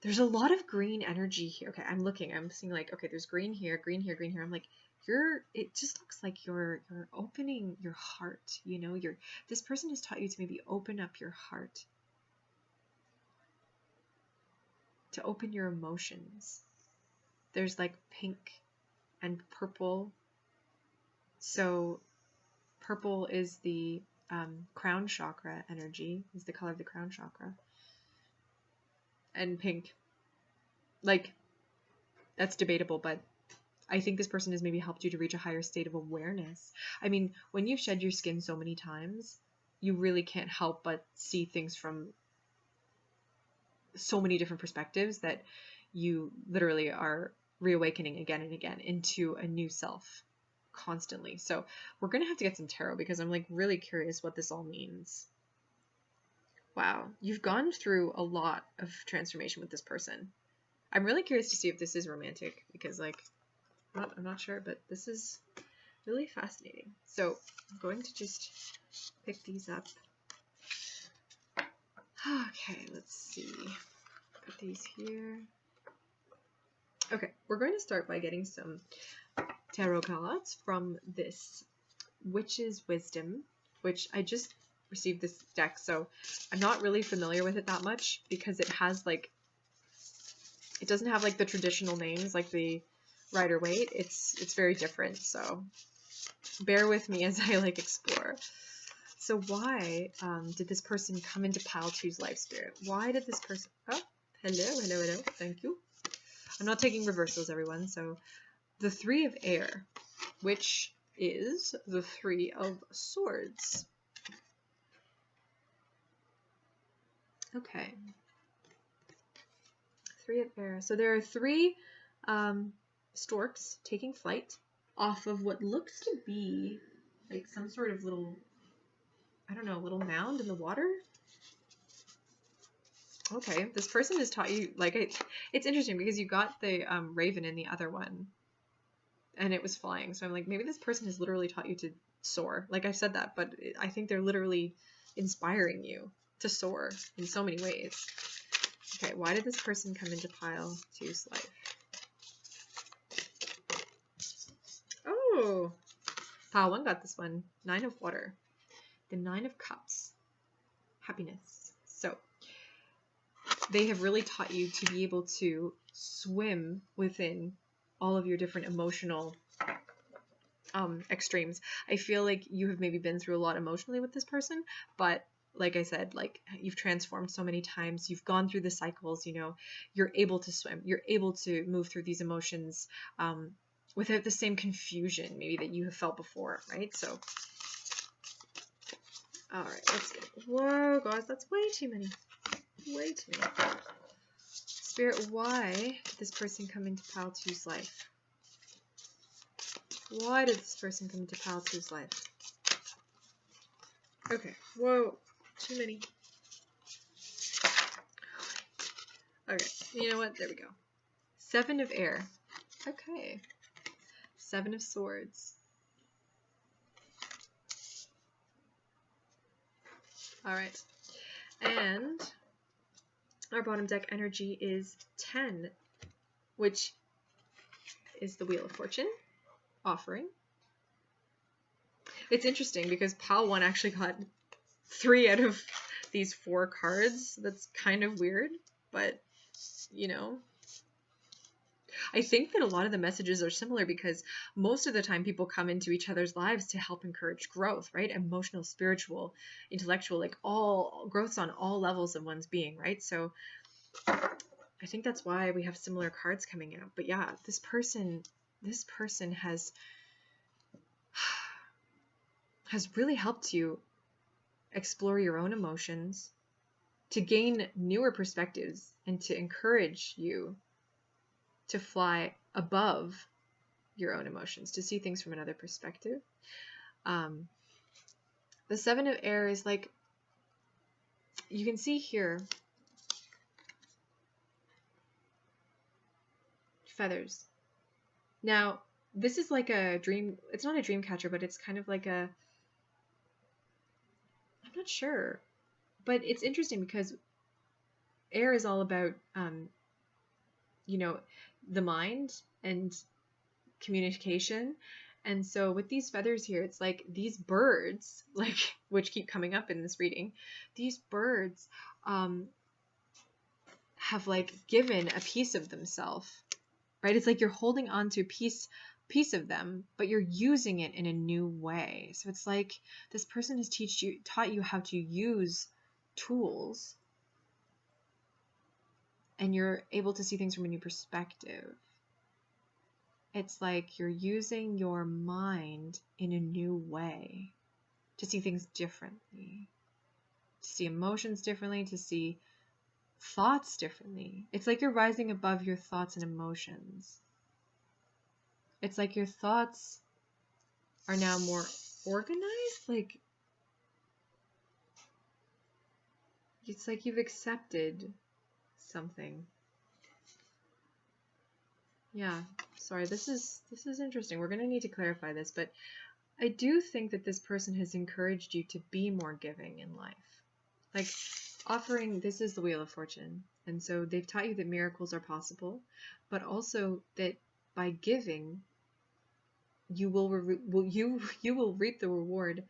There's a lot of green energy here. Okay, I'm seeing like, okay, there's green here, green here, green here. I'm like, it just looks like you're opening your heart, you know, this person has taught you to maybe open up your heart, to open your emotions. There's like pink and purple. So purple is the crown chakra energy, is the color of the crown chakra. And pink, like, that's debatable, but I think this person has maybe helped you to reach a higher state of awareness. I mean, when you've shed your skin so many times, you really can't help but see things from so many different perspectives that you literally are reawakening again and again into a new self constantly. So we're going to have to get some tarot because I'm like really curious what this all means. Wow, you've gone through a lot of transformation with this person. I'm really curious to see if this is romantic because like, I'm not sure, but this is really fascinating. So I'm going to just pick these up. Okay, let's see. Put these here. Okay, we're going to start by getting some tarot cards from this Witch's Wisdom, which I just received this deck, so I'm not really familiar with it that much because it has like, it doesn't have like the traditional names like the Rider-Waite. It's very different, so bear with me as I like explore. So why did this person come into Pile 2's life, Spirit? Why did this person... Oh, hello. Thank you. I'm not taking reversals, everyone. So the Three of Air, which is the Three of Swords. Okay. Three of Air. So there are three storks taking flight off of what looks to be like some sort of little, I don't know, little mound in the water. Okay, this person has taught you, like, it's interesting because you got the raven in the other one and it was flying. So I'm like, maybe this person has literally taught you to soar. Like I've said that, but I think they're literally inspiring you to soar in so many ways. Okay, why did this person come into Pile 2's life? Oh, Pile 1 got this one. Nine of Water. The Nine of Cups. Happiness. So they have really taught you to be able to swim within all of your different emotional extremes. I feel like you have maybe been through a lot emotionally with this person, but like I said, like you've transformed so many times, you've gone through the cycles, you know, you're able to swim, you're able to move through these emotions without the same confusion maybe that you have felt before, right? So, all right, let's get it. Whoa, guys, that's way too many. Way too many. Spirit, why did this person come into Pile 2's life? Why did this person come into Pile 2's life? Okay, whoa. Too many. Okay, you know what? There we go. 7 of air. Okay. 7 of swords. Alright. And our bottom deck energy is 10, which is the Wheel of Fortune offering. It's interesting because pile 1 actually got 3 out of these 4 cards. That's kind of weird, but you know, I think that a lot of the messages are similar because most of the time people come into each other's lives to help encourage growth, right? Emotional, spiritual, intellectual, like all growths on all levels of one's being, right? So I think that's why we have similar cards coming out. But yeah, this person has really helped you explore your own emotions, to gain newer perspectives, and to encourage you to fly above your own emotions, to see things from another perspective. The 7 of air is like, you can see here, feathers. Now, this is like a dream, it's not a dream catcher, but it's kind of like a, I'm not sure, but it's interesting because air is all about, you know, the mind and communication. And so with these feathers here, it's like these birds, like, which keep coming up in this reading, these birds have like given a piece of themselves, right? It's like you're holding on to a piece of them, but you're using it in a new way. So it's like this person has taught you how to use tools, and you're able to see things from a new perspective. It's like you're using your mind in a new way to see things differently, to see emotions differently, to see thoughts differently. It's like you're rising above your thoughts and emotions. It's like your thoughts are now more organized. Like, it's like you've accepted something. Yeah, sorry, this is interesting. We're going to need to clarify this, but I do think that this person has encouraged you to be more giving in life. Like, offering, this is the Wheel of Fortune, and so they've taught you that miracles are possible, but also that by giving, you will reap the reward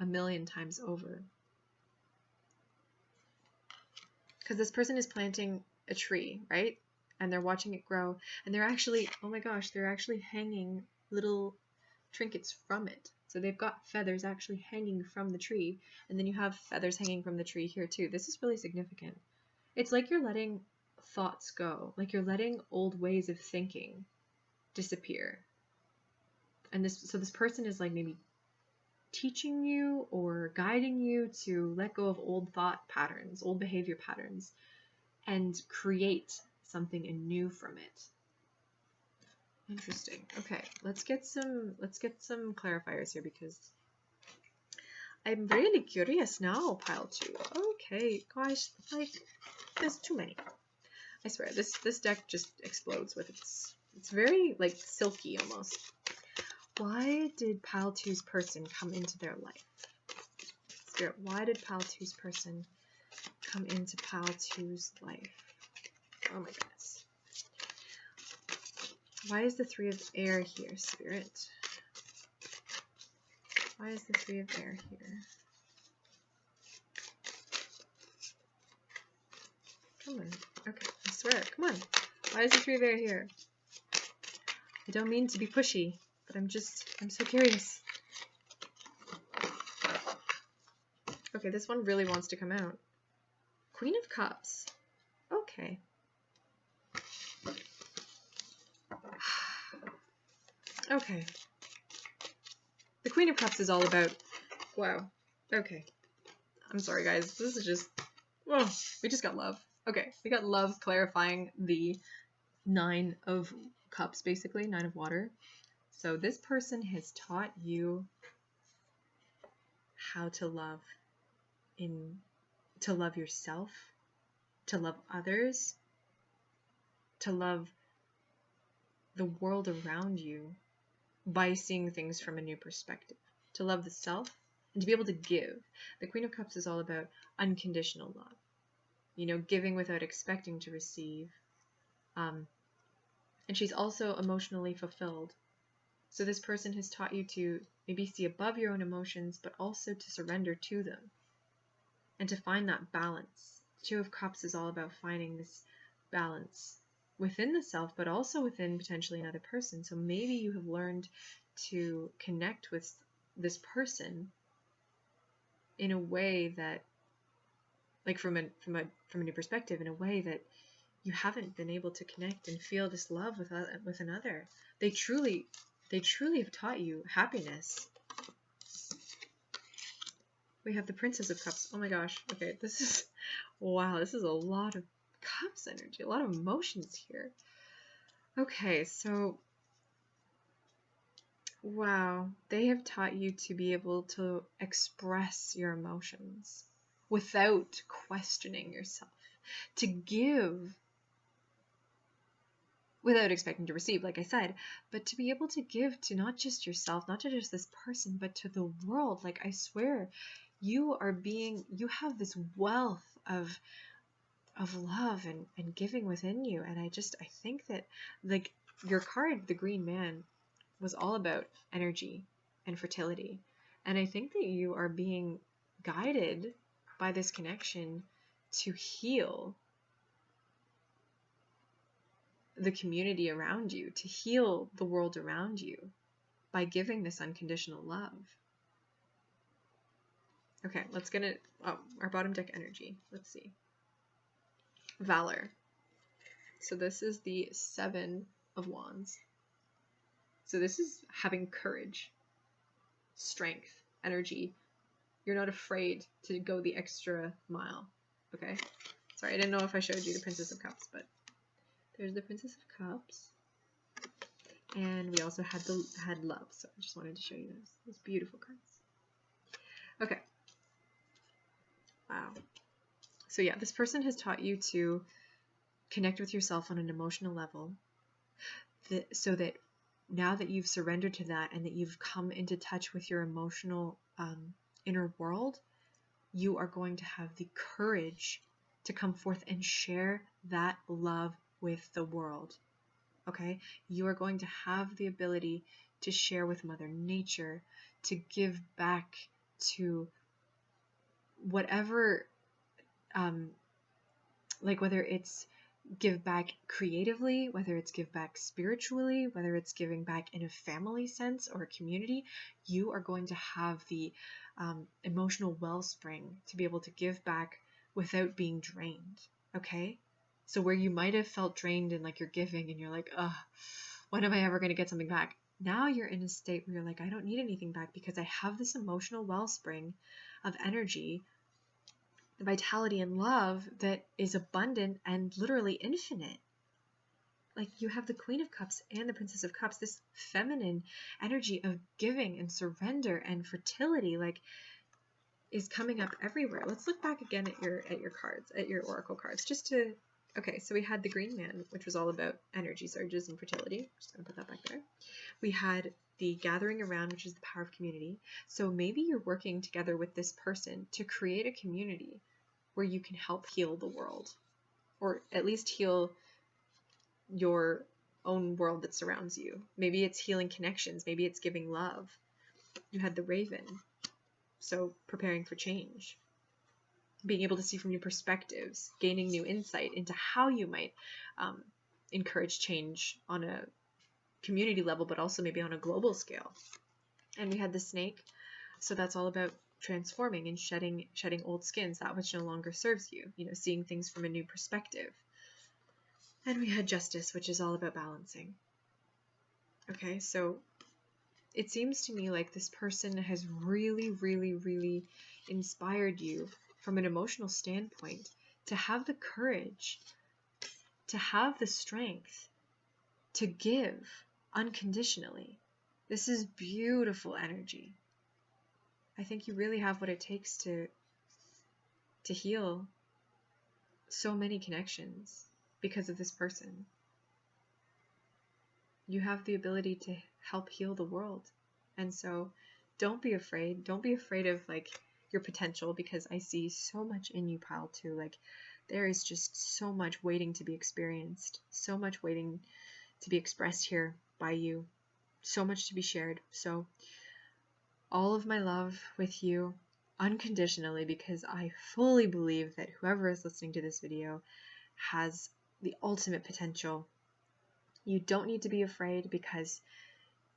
1,000,000 times over. Because this person is planting a tree, right? And they're watching it grow, and they're actually, oh my gosh, they're actually hanging little trinkets from it. So they've got feathers actually hanging from the tree, and then you have feathers hanging from the tree here too. This is really significant. It's like you're letting thoughts go, like you're letting old ways of thinking disappear. And so this person is like maybe teaching you or guiding you to let go of old thought patterns, old behavior patterns, and create something anew from it. Interesting. Okay, let's get some clarifiers here because I'm really curious now, pile 2. Okay, gosh, like there's too many. I swear, this deck just explodes with it's very like silky almost. Why did pile 2's person come into their life? Spirit, why did pile 2's person come into pile 2's life? Oh my goodness. Why is the 3 of air here, Spirit? Why is the 3 of air here? Come on. Okay, I swear. Come on. Why is the 3 of air here? I don't mean to be pushy, but I'm so curious. Okay, this one really wants to come out. Queen of Cups. Okay. Okay. The Queen of Cups is all about... Wow. Okay. I'm sorry, guys. This is just... Whoa. We just got love. Okay. We got love clarifying the 9 of Cups, basically. 9 of water. So this person has taught you how to love to love yourself, to love others, to love the world around you by seeing things from a new perspective, to love the self and to be able to give. The Queen of Cups is all about unconditional love, you know, giving without expecting to receive. And she's also emotionally fulfilled. So this person has taught you to maybe see above your own emotions, but also to surrender to them and to find that balance. Two of Cups is all about finding this balance within the self, but also within potentially another person. So maybe you have learned to connect with this person in a way that, like from a new perspective, in a way that you haven't been able to connect and feel this love with another. They truly have taught you happiness. We have the Princess of Cups. Oh my gosh. Okay, this is a lot of Cups energy, a lot of emotions here. Okay, so wow, they have taught you to be able to express your emotions without questioning yourself, to give without expecting to receive, like I said, but to be able to give to not just yourself, not to just this person, but to the world. Like, I swear, you have this wealth of love and giving within you. And I think that, like, your card, the Green Man, was all about energy and fertility. And I think that you are being guided by this connection to heal the community around you, to heal the world around you by giving this unconditional love. Okay, let's get it. Oh, our bottom deck energy. Let's see. Valor. So this is the 7 of Wands. So this is having courage, strength, energy. You're not afraid to go the extra mile. Okay? Sorry, I didn't know if I showed you the Princess of Cups, but there's the Princess of Cups. And we also had love. So I just wanted to show you those beautiful cards. Okay. Wow. So yeah, this person has taught you to connect with yourself on an emotional level, so that now that you've surrendered to that and that you've come into touch with your emotional inner world, you are going to have the courage to come forth and share that love with the world. Okay? You are going to have the ability to share with Mother Nature, to give back to whatever, like whether it's give back creatively, whether it's give back spiritually, whether it's giving back in a family sense or a community, you are going to have the emotional wellspring to be able to give back without being drained. Okay? So where you might have felt drained in like your giving and you're like, ugh, when am I ever going to get something back? Now you're in a state where you're like, I don't need anything back because I have this emotional wellspring of energy, vitality, and love that is abundant and literally infinite. Like, you have the Queen of Cups and the Princess of Cups, this feminine energy of giving and surrender and fertility, like, is coming up everywhere. Let's look back again at your cards, at your oracle cards, just to. Okay, so we had the Green Man, which was all about energy surges and fertility. Just gonna put that back there. We had the Gathering Around, which is the power of community. So maybe you're working together with this person to create a community where you can help heal the world, or at least heal your own world that surrounds you. Maybe it's healing connections. Maybe it's giving love. You had the Raven, so preparing for change, being able to see from new perspectives, gaining new insight into how you might encourage change on a community level, but also maybe on a global scale. And we had the Snake, so that's all about transforming and shedding old skins, that which no longer serves you, seeing things from a new perspective. And we had Justice, which is all about balancing. Okay, so it seems to me like this person has really, really, really inspired you from an emotional standpoint to have the courage, to have the strength to give unconditionally. This is beautiful energy. I think you really have what it takes to to heal so many connections because of this person. You have the ability to help heal the world. And so don't be afraid. Don't be afraid of like your potential, because I see so much in you, pile 2. Like there is just so much waiting to be experienced, so much waiting to be expressed here by you, so much to be shared. So all of my love with you unconditionally, because I fully believe that whoever is listening to this video has the ultimate potential. You don't need to be afraid, because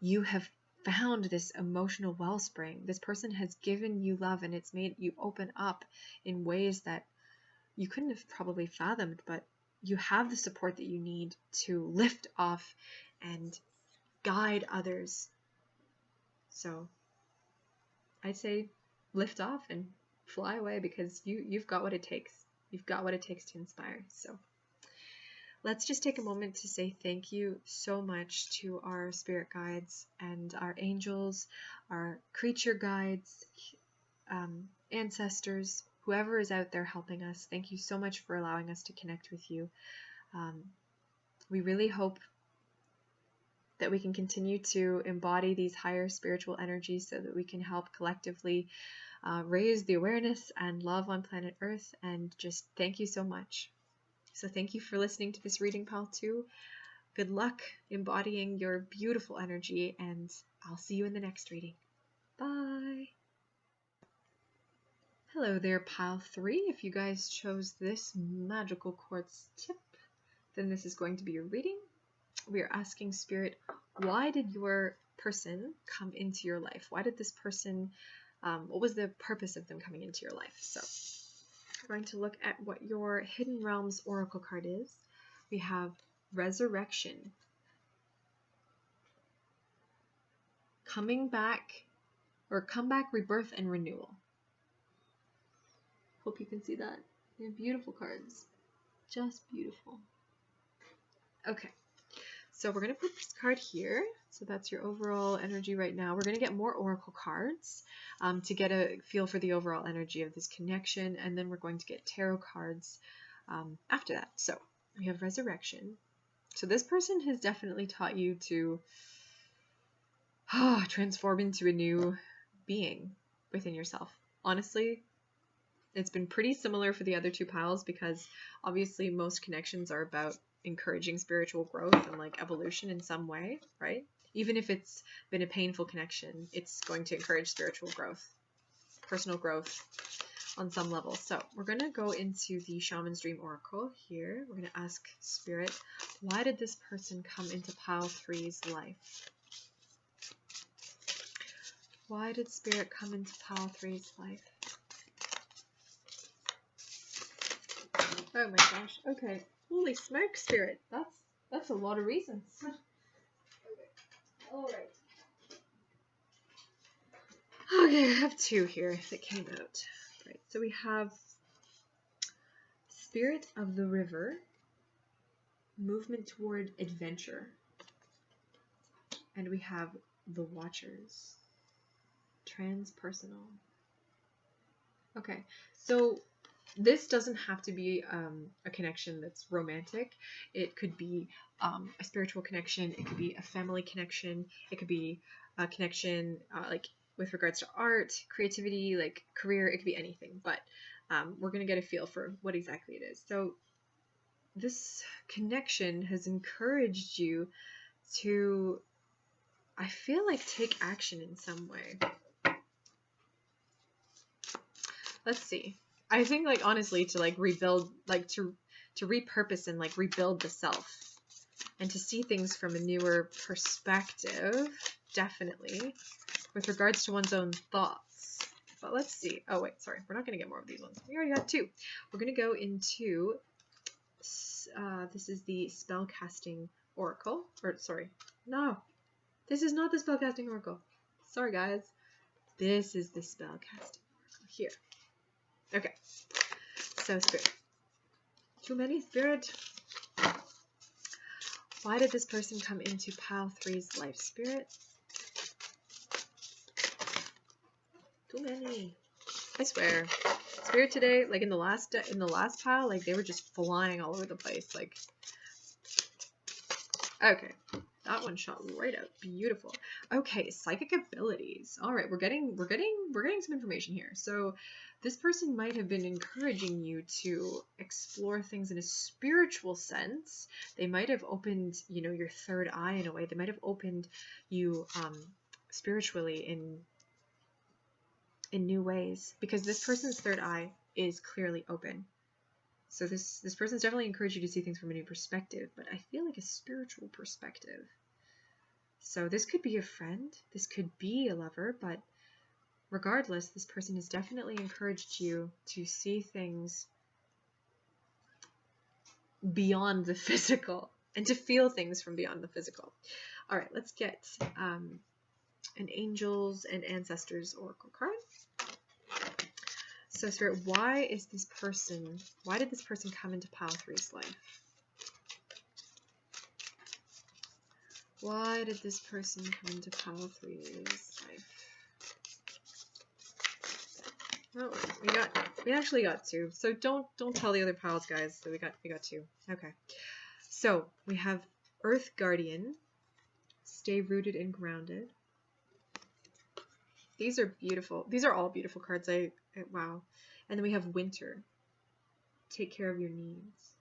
you have found this emotional wellspring. This person has given you love, and it's made you open up in ways that you couldn't have probably fathomed, but you have the support that you need to lift off and guide others. So I'd say lift off and fly away, because you've got what it takes. You've got what it takes to inspire. So let's just take a moment to say thank you so much to our spirit guides and our angels, our creature guides, ancestors, whoever is out there helping us. Thank you so much for allowing us to connect with you. We really hope that we can continue to embody these higher spiritual energies so that we can help collectively raise the awareness and love on planet Earth. And just thank you so much. So thank you for listening to this reading, pile 2. Good luck embodying your beautiful energy, and I'll see you in the next reading. Bye. Hello there, pile 3. If you guys chose this magical quartz tip, then this is going to be your reading. We are asking Spirit, why did your person come into your life? Why did this person, what was the purpose of them coming into your life? So we're going to look at what your Hidden Realms Oracle card is. We have Resurrection. Coming back, or come back, rebirth, and renewal. Hope you can see that. They're beautiful cards. Just beautiful. Okay. So we're going to put this card here. So that's your overall energy right now. We're going to get more oracle cards to get a feel for the overall energy of this connection. And then we're going to get tarot cards after that. So we have Resurrection. So this person has definitely taught you to transform into a new being within yourself. Honestly, it's been pretty similar for the other 2 piles, because obviously most connections are about encouraging spiritual growth and like evolution in some way, right? Even if it's been a painful connection, it's going to encourage spiritual growth, personal growth on some level. So we're going to go into the Shaman's Dream Oracle here. We're going to ask Spirit, why did this person come into pile 3's life? Why did Spirit come into pile 3's life? Oh my gosh. Okay. Holy smoke, Spirit. That's a lot of reasons. Okay. All right. Okay, I have 2 here that came out. Right. So we have Spirit of the River, movement toward adventure. And we have the Watchers, transpersonal. Okay. So this doesn't have to be a connection that's romantic. It could be a spiritual connection. It could be a family connection. It could be a connection like with regards to art, creativity, like career. It could be anything. But we're going to get a feel for what exactly it is. So this connection has encouraged you to, I feel like, take action in some way. Let's see. I think, like, honestly, to like rebuild, like to repurpose and like rebuild the self, and to see things from a newer perspective, definitely, with regards to one's own thoughts. But let's see. Oh wait, sorry, we're not going to get more of these ones. We already got 2. We're going to go into this is the Spellcasting Oracle, or sorry, no, this is not the Spellcasting Oracle. Sorry guys, this is the Spellcasting Oracle here. Okay, so Spirit. Too many, Spirit. Why did this person come into pile 3's life, Spirit? Too many. I swear. Spirit today, like in the last pile, like they were just flying all over the place. Like, okay, that one shot right out. Beautiful. Okay, psychic abilities. All right, we're getting some information here. So this person might have been encouraging you to explore things in a spiritual sense. They might have opened, you know, your third eye in a way. They might have opened you spiritually in new ways, because this person's third eye is clearly open. So this person's definitely encouraged you to see things from a new perspective, but I feel like a spiritual perspective. So this could be a friend, this could be a lover, but regardless, this person has definitely encouraged you to see things beyond the physical and to feel things from beyond the physical. All right, let's get an Angels and Ancestors Oracle card. So Spirit, why did this person come into pile 3's life? Why did this person come into pile 3's life? Oh, we actually got 2. So don't tell the other piles, guys. So we got 2. Okay. So we have Earth Guardian, stay rooted and grounded. These are beautiful. These are all beautiful cards. Wow. And then we have Winter, take care of your needs.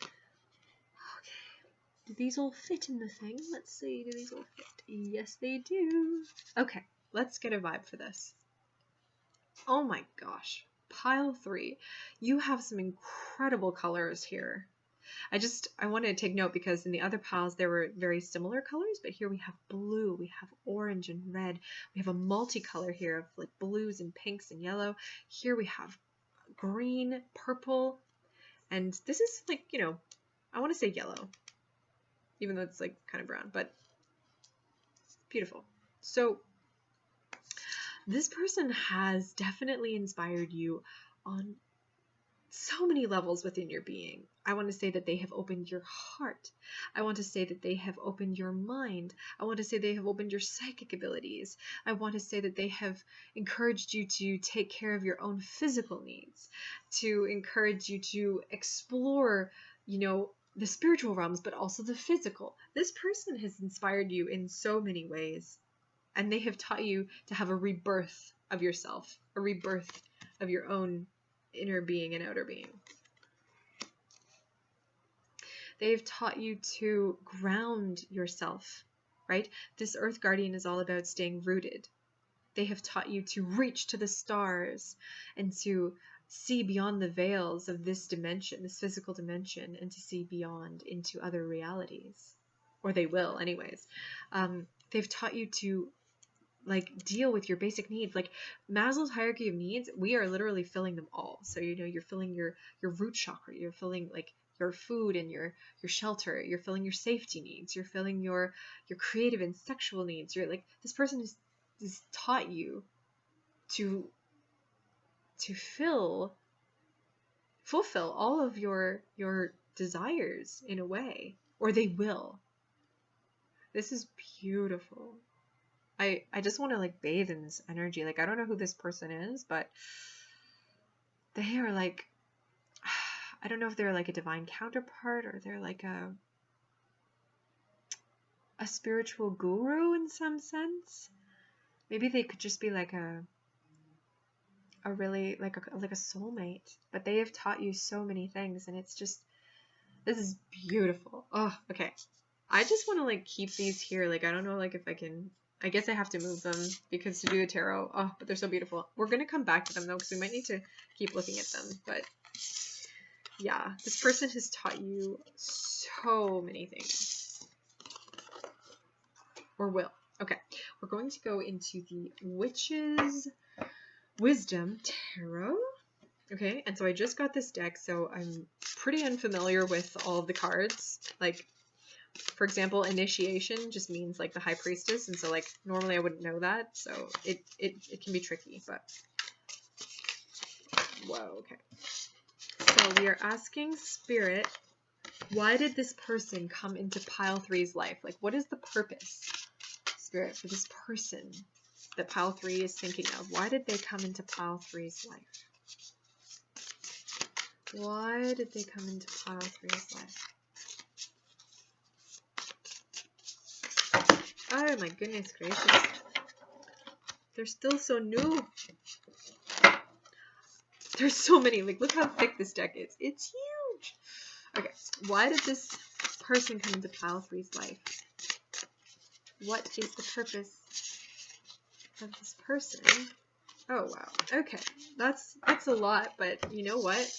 Okay. Do these all fit in the thing? Let's see. Do these all fit? Yes, they do. Okay. Let's get a vibe for this. Oh my gosh. Pile 3. You have some incredible colors here. I wanted to take note because in the other piles there were very similar colors, but here we have blue, we have orange and red, we have a multicolor here of like blues and pinks and yellow. Here we have green, purple, and this is like, you know, I want to say yellow, even though it's like kind of brown, but beautiful. So this person has definitely inspired you on so many levels within your being. I want to say that they have opened your heart. I want to say that they have opened your mind. I want to say they have opened your psychic abilities. I want to say that they have encouraged you to take care of your own physical needs, to encourage you to explore, you know, the spiritual realms, but also the physical. This person has inspired you in so many ways, and they have taught you to have a rebirth of yourself, a rebirth of your own inner being and outer being. They've taught you to ground yourself, right? This Earth Guardian is all about staying rooted. They have taught you to reach to the stars and to see beyond the veils of this dimension, this physical dimension, and to see beyond into other realities. Or they will anyways. They've taught you to like deal with your basic needs. Like Maslow's hierarchy of needs, we are literally filling them all. So, you know, you're filling your root chakra, you're filling like your food and your shelter, you're filling your safety needs, you're filling your creative and sexual needs. You're like, this person has taught you to fulfill all of your desires in a way, or they will. This is beautiful. I just want to like bathe in this energy. Like, I don't know who this person is, but they are like, I don't know if they're like a divine counterpart or they're like a spiritual guru in some sense. Maybe they could just be like a really like a soulmate, but they have taught you so many things, and it's just, this is beautiful. Oh, okay. I just want to like keep these here. Like, I don't know, like if I can, I guess I have to move them because to do the tarot, oh, but they're so beautiful. We're going to come back to them though, because we might need to keep looking at them. But yeah, this person has taught you so many things. Or will. Okay, we're going to go into the Witch's Wisdom Tarot. Okay, and so I just got this deck, so I'm pretty unfamiliar with all of the cards. Like, for example, initiation just means like the High Priestess, and so like normally I wouldn't know that, so it can be tricky, but whoa, okay. So we are asking Spirit, why did this person come into pile 3's life? Like, what is the purpose, Spirit, for this person? that pile 3 is thinking of? Why did they come into pile 3's life? Why did they come into pile 3's life? Oh my goodness gracious. They're still so new. There's so many. Like, look how thick this deck is. It's huge. Okay, why did this person come into pile 3's life? What is the purpose of this person? Oh wow. Okay, that's a lot, but you know what?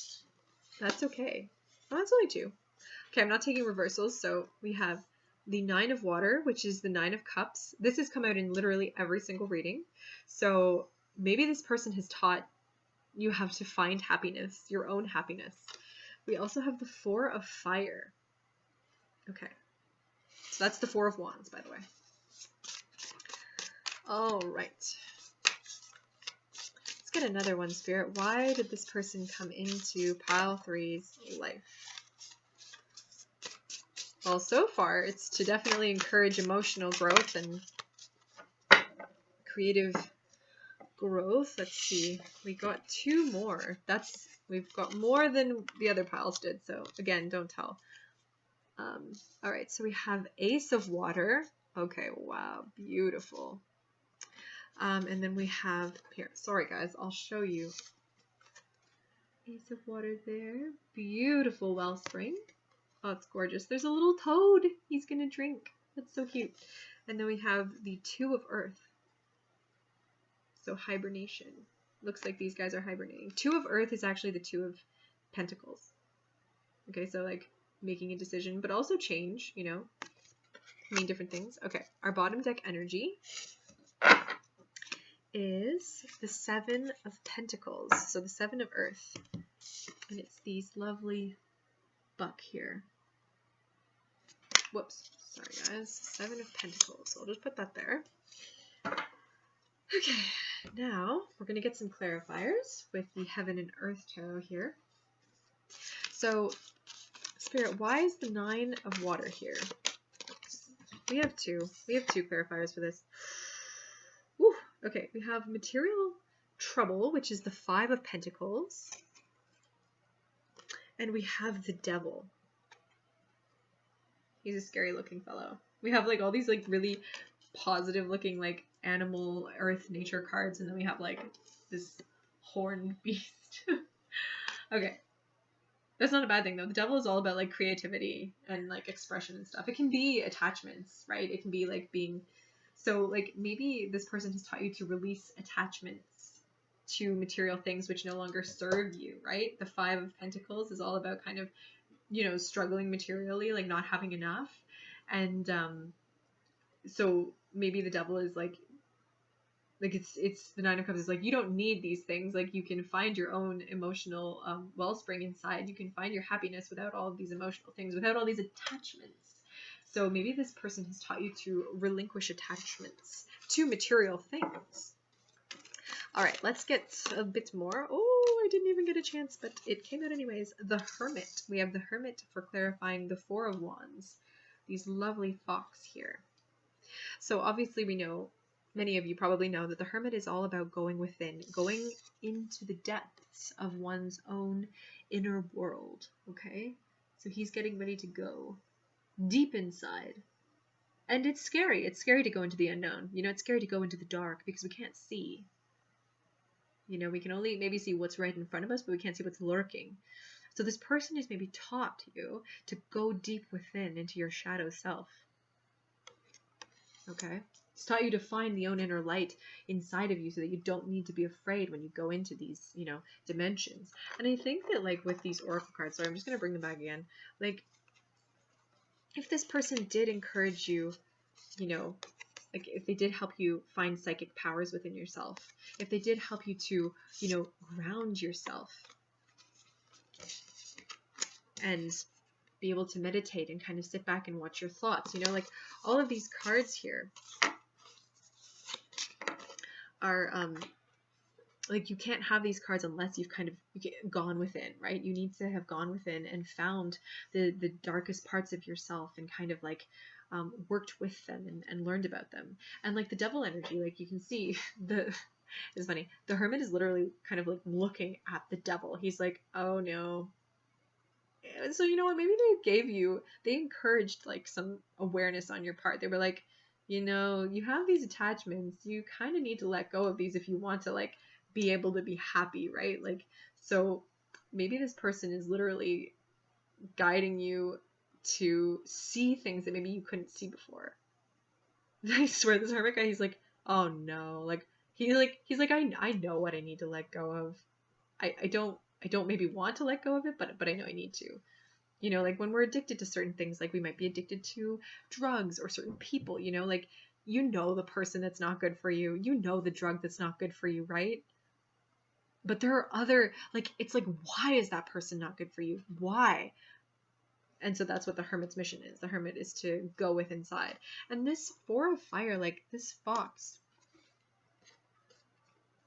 That's okay. Oh, that's only 2. Okay, I'm not taking reversals, so we have the 9 of water, which is the 9 of cups. This has come out in literally every single reading. So maybe this person has taught you how to find happiness, your own happiness. We also have the 4 of fire. Okay. So that's the 4 of wands, by the way. All right. Let's get another one, Spirit. Why did this person come into pile 3's life? Well, so far, it's to definitely encourage emotional growth and creative growth. Let's see. We got 2 more. We've got more than the other piles did. So again, don't tell. All right. So we have Ace of Water. Okay. Wow. Beautiful. And then we have here. Sorry, guys. I'll show you. Ace of Water there. Beautiful wellspring. Oh, it's gorgeous. There's a little toad. He's gonna drink. That's so cute. And then we have the 2 of Earth. So hibernation. Looks like these guys are hibernating. 2 of Earth is actually the 2 of Pentacles. Okay, so like making a decision, but also change, you know, mean different things. Okay, our bottom deck energy is the 7 of Pentacles. So the 7 of Earth. And it's these lovely buck here. Whoops. Sorry, guys. 7 of Pentacles. So I'll just put that there. Okay, now we're going to get some clarifiers with the Heaven and Earth Tarot here. So, Spirit, why is the 9 of Water here? We have 2. We have 2 clarifiers for this. Whew. Okay, we have Material Trouble, which is the 5 of Pentacles. And we have the Devil. He's a scary looking fellow. We have like all these like really positive looking like animal, earth, nature cards, and then we have like this horned beast. Okay. That's not a bad thing though. The Devil is all about like creativity and like expression and stuff. It can be attachments, right? It can be like being, so like maybe this person has taught you to release attachments to material things which no longer serve you, right? The 5 of Pentacles is all about kind of, you know, struggling materially, like not having enough. And so maybe the Devil is like it's the 9 of Cups is like, you don't need these things. Like you can find your own emotional wellspring inside. You can find your happiness without all of these emotional things, without all these attachments. So maybe this person has taught you to relinquish attachments to material things. All right, let's get a bit more. Oh, I didn't even get a chance, but it came out anyways. The Hermit. We have the Hermit for clarifying the 4 of Wands. These lovely fox here. So obviously we know, many of you probably know, that the Hermit is all about going within, going into the depths of one's own inner world, okay? So he's getting ready to go deep inside. And it's scary. It's scary to go into the unknown. You know, it's scary to go into the dark because we can't see. You know, we can only maybe see what's right in front of us, but we can't see what's lurking. So this person has maybe taught you to go deep within into your shadow self. Okay? It's taught you to find the own inner light inside of you so that you don't need to be afraid when you go into these, you know, dimensions. And I think that, like, with these oracle cards, sorry, I'm just going to bring them back again. Like, if this person did encourage you, you know, like if they did help you find psychic powers within yourself, if they did help you to, you know, ground yourself and be able to meditate and kind of sit back and watch your thoughts, you know, like all of these cards here are, like you can't have these cards unless you've kind of gone within, right? You need to have gone within and found the darkest parts of yourself and kind of like worked with them and learned about them. And like the devil energy, like you can see it's funny. The hermit is literally kind of like looking at the devil. He's like, oh no. And so you know what? Maybe they encouraged like some awareness on your part. They were like, you know, you have these attachments. You kind of need to let go of these if you want to like be able to be happy, right? Like, so maybe this person is literally guiding you to see things that maybe you couldn't see before. I swear, this hermit guy, he's like, oh no, like he's like, I know what I need to let go of. I don't maybe want to let go of it, but I know I need to. You know, like when we're addicted to certain things, like we might be addicted to drugs or certain people, you know, like you know the person that's not good for you, you know the drug that's not good for you, right? But there are other, like, it's like, why is that person not good for you? Why? And so that's what the hermit's mission is. The hermit is to go with inside. And this 4 of fire, like this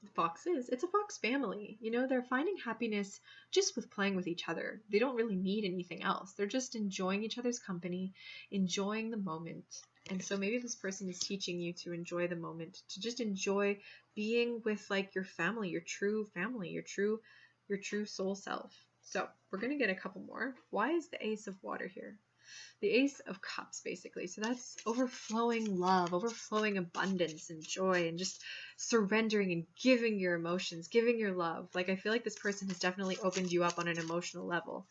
it's a fox family. You know, they're finding happiness just with playing with each other. They don't really need anything else. They're just enjoying each other's company, enjoying the moment. And so maybe this person is teaching you to enjoy the moment, to just enjoy being with like your family, your true family, your true soul self. So we're going to get a couple more. Why is the Ace of Water here? The Ace of Cups, basically. So that's overflowing love, overflowing abundance and joy, and just surrendering and giving your emotions, giving your love. Like, I feel like this person has definitely opened you up on an emotional level,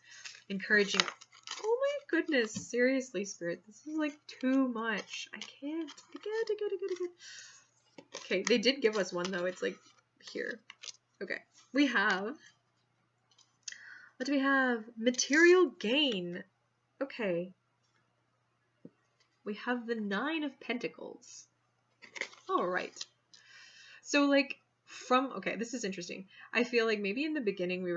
encouraging. Oh my goodness, seriously, Spirit, this is like too much. I can't. Okay, they did give us one though. It's like here. Okay, we have. What do we have? Material gain. Okay. We have the 9 of Pentacles. All right. So like okay, this is interesting. I feel like maybe in the beginning you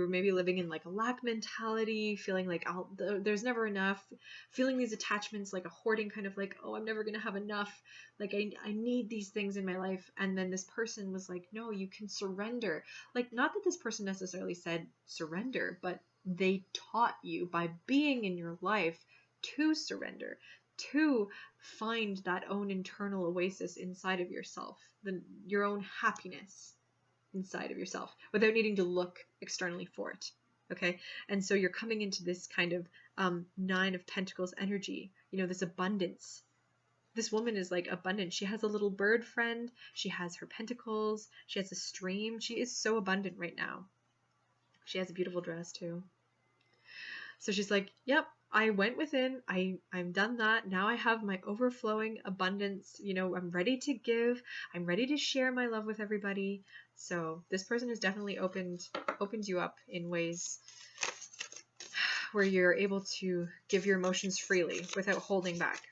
were maybe living in like a lack mentality, feeling like there's never enough, feeling these attachments like a hoarding kind of like, oh, I'm never going to have enough. Like I need these things in my life. And then this person was like, no, you can surrender. Like, not that this person necessarily said surrender, but they taught you by being in your life to surrender, to find that own internal oasis inside of yourself, your own happiness inside of yourself without needing to look externally for it. Okay. And so you're coming into this kind of 9 of Pentacles energy, you know, this abundance. This woman is like abundant. She has a little bird friend. She has her pentacles. She has a stream. She is so abundant right now. She has a beautiful dress too. So she's like, yep, I went within, I'm done that. Now I have my overflowing abundance. You know, I'm ready to give. I'm ready to share my love with everybody. So this person has definitely opened you up in ways where you're able to give your emotions freely without holding back.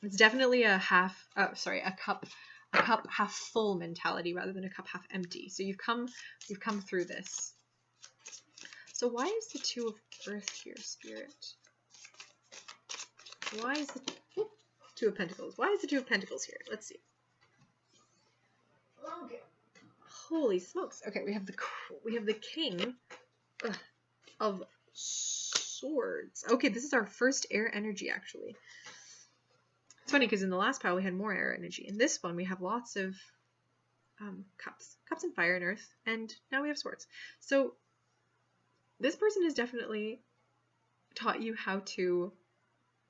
It's definitely a cup half full mentality rather than a cup half empty. So you've come through this. So why is the 2 of Earth here, Spirit? Why is the 2 of Pentacles? Why is the 2 of Pentacles here? Let's see. Okay. Holy smokes. Okay, we have the King of Swords. Okay, this is our first air energy, actually. It's funny because in the last pile we had more air energy. In this one we have lots of cups and fire and earth, and now we have swords. So this person has definitely taught you how to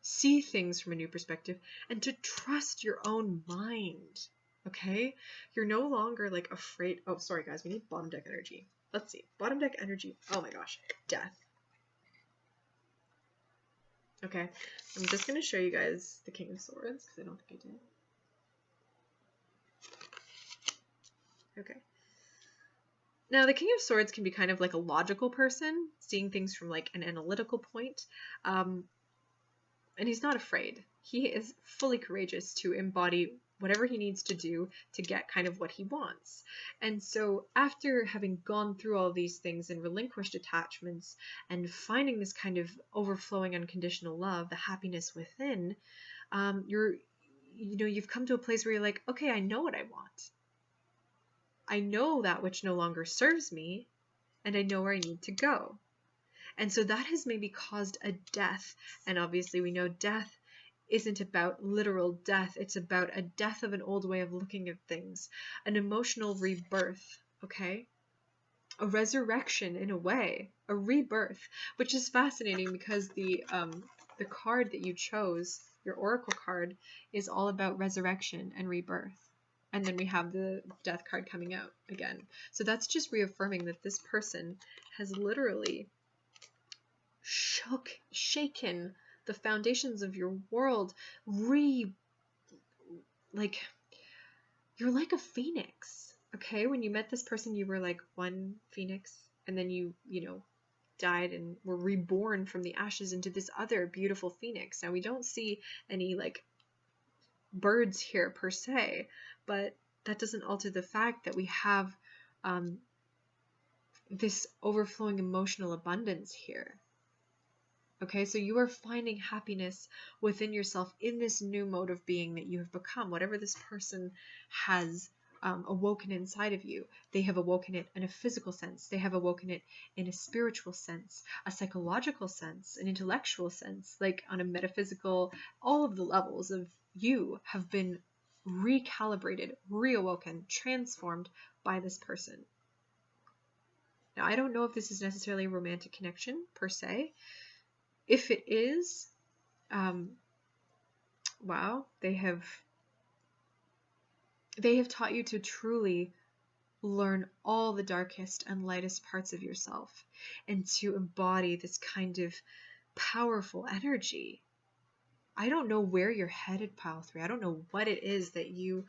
see things from a new perspective and to trust your own mind. Okay? You're no longer like afraid. Oh, sorry guys, we need bottom deck energy. Let's see. Bottom deck energy. Oh my gosh. Death. Okay. I'm just going to show you guys the King of Swords because I don't think I did. Okay. Now, the King of Swords can be kind of like a logical person, seeing things from like an analytical point. And he's not afraid. He is fully courageous to embody whatever he needs to do to get kind of what he wants. And so after having gone through all these things and relinquished attachments and finding this kind of overflowing unconditional love, the happiness within, you've come to a place where you're like, okay, I know what I want. I know that which no longer serves me, and I know where I need to go. And so that has maybe caused a death. And obviously we know death isn't about literal death. It's about a death of an old way of looking at things, an emotional rebirth, okay? A resurrection in a way, a rebirth, which is fascinating because the card that you chose, your oracle card, is all about resurrection and rebirth. And then we have the death card coming out again. So that's just reaffirming that this person has literally shaken the foundations of your world. You're like a phoenix, okay? When you met this person, you were like one phoenix, and then you died and were reborn from the ashes into this other beautiful phoenix. Now, we don't see any like birds here per se, but that doesn't alter the fact that we have this overflowing emotional abundance here. Okay, so you are finding happiness within yourself in this new mode of being that you have become. Whatever this person has awoken inside of you, they have awoken it in a physical sense. They have awoken it in a spiritual sense, a psychological sense, an intellectual sense, like on a metaphysical, all of the levels of you have been recalibrated, reawoken, transformed by this person. Now, I don't know if this is necessarily a romantic connection per se. If it is, wow, they have taught you to truly learn all the darkest and lightest parts of yourself and to embody this kind of powerful energy. I don't know where you're headed, Pile 3. I don't know what it is that you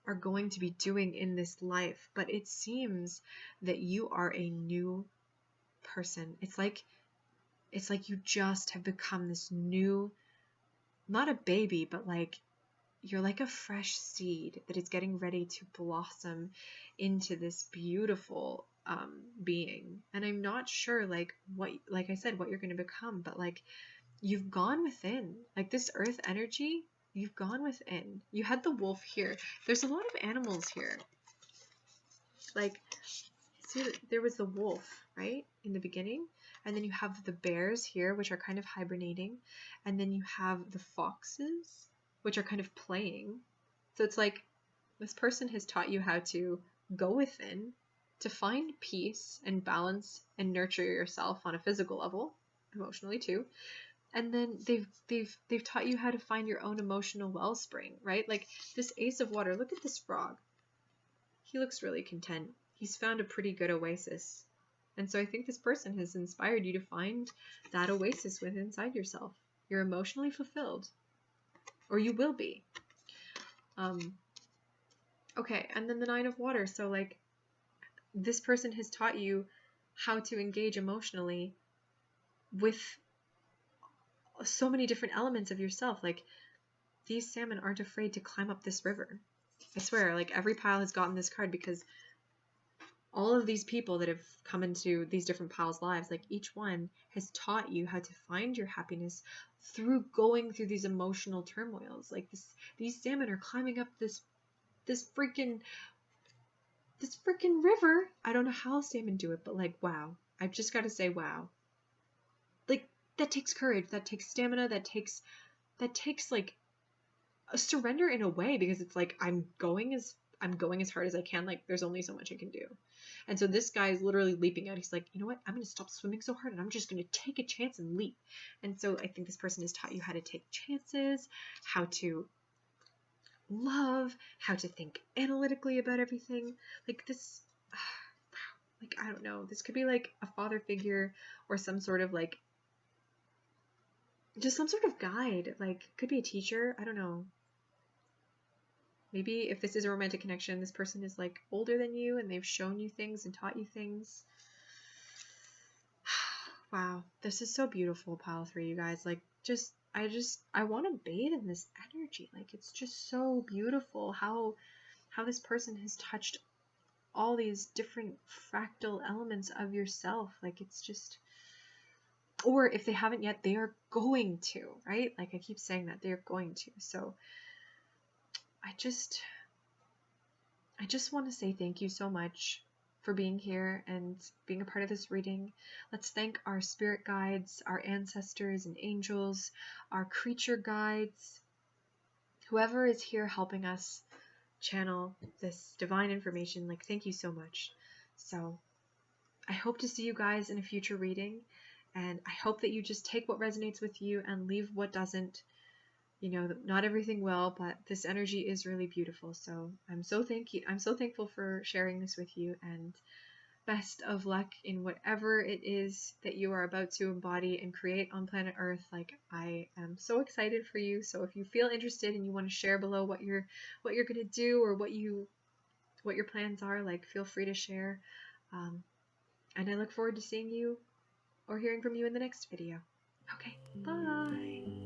are going to be doing in this life, but it seems that you are a new person. It's like you just have become this new, not a baby, but like you're like a fresh seed that is getting ready to blossom into this beautiful being. And I'm not sure like I said, what you're going to become, but like you've gone within, like this earth energy, you've gone within. You had the wolf here. There's a lot of animals here. Like, see, there was the wolf, right, in the beginning. And then you have the bears here, which are kind of hibernating. And then you have the foxes, which are kind of playing. So it's like this person has taught you how to go within, to find peace and balance and nurture yourself on a physical level, emotionally too. And then they've taught you how to find your own emotional wellspring, right? Like this Ace of Water, look at this frog. He looks really content. He's found a pretty good oasis. And so I think this person has inspired you to find that oasis within inside yourself. You're emotionally fulfilled, or you will be. Okay, and then the Nine of Water. So like this person has taught you how to engage emotionally with so many different elements of yourself. Like these salmon aren't afraid to climb up this river. I swear, like every pile has gotten this card because all of these people that have come into these different piles' lives, like each one has taught you how to find your happiness through going through these emotional turmoils. Like these salmon are climbing up this freaking river. I don't know how salmon do it, but like, wow. I've just got to say, wow. Like that takes courage, that takes stamina, that takes like a surrender in a way, because it's like I'm going as hard as I can. Like there's only so much I can do. And so this guy is literally leaping out. He's like, you know what? I'm going to stop swimming so hard and I'm just going to take a chance and leap. And so I think this person has taught you how to take chances, how to love, how to think analytically about everything. Like this, like, I don't know. This could be like a father figure or some sort of like, just some sort of guide. Like, could be a teacher. I don't know. Maybe if this is a romantic connection, this person is like older than you and they've shown you things and taught you things. Wow, this is so beautiful, Pile 3, you guys. Like, I want to bathe in this energy. Like, it's just so beautiful how this person has touched all these different fractal elements of yourself. Like, it's just, or if they haven't yet, they are going to, right? Like I keep saying that they're going to. So I just want to say thank you so much for being here and being a part of this reading. Let's thank our spirit guides, our ancestors and angels, our creature guides, whoever is here helping us channel this divine information. Like, thank you so much. So I hope to see you guys in a future reading, and I hope that you just take what resonates with you and leave what doesn't. You know, not everything will, but this energy is really beautiful. So I'm so thankful for sharing this with you, and best of luck in whatever it is that you are about to embody and create on planet Earth. Like, I am so excited for you. So if you feel interested and you want to share below what you're gonna do, or what your plans are, like, feel free to share. And I look forward to seeing you or hearing from you in the next video. Okay, bye.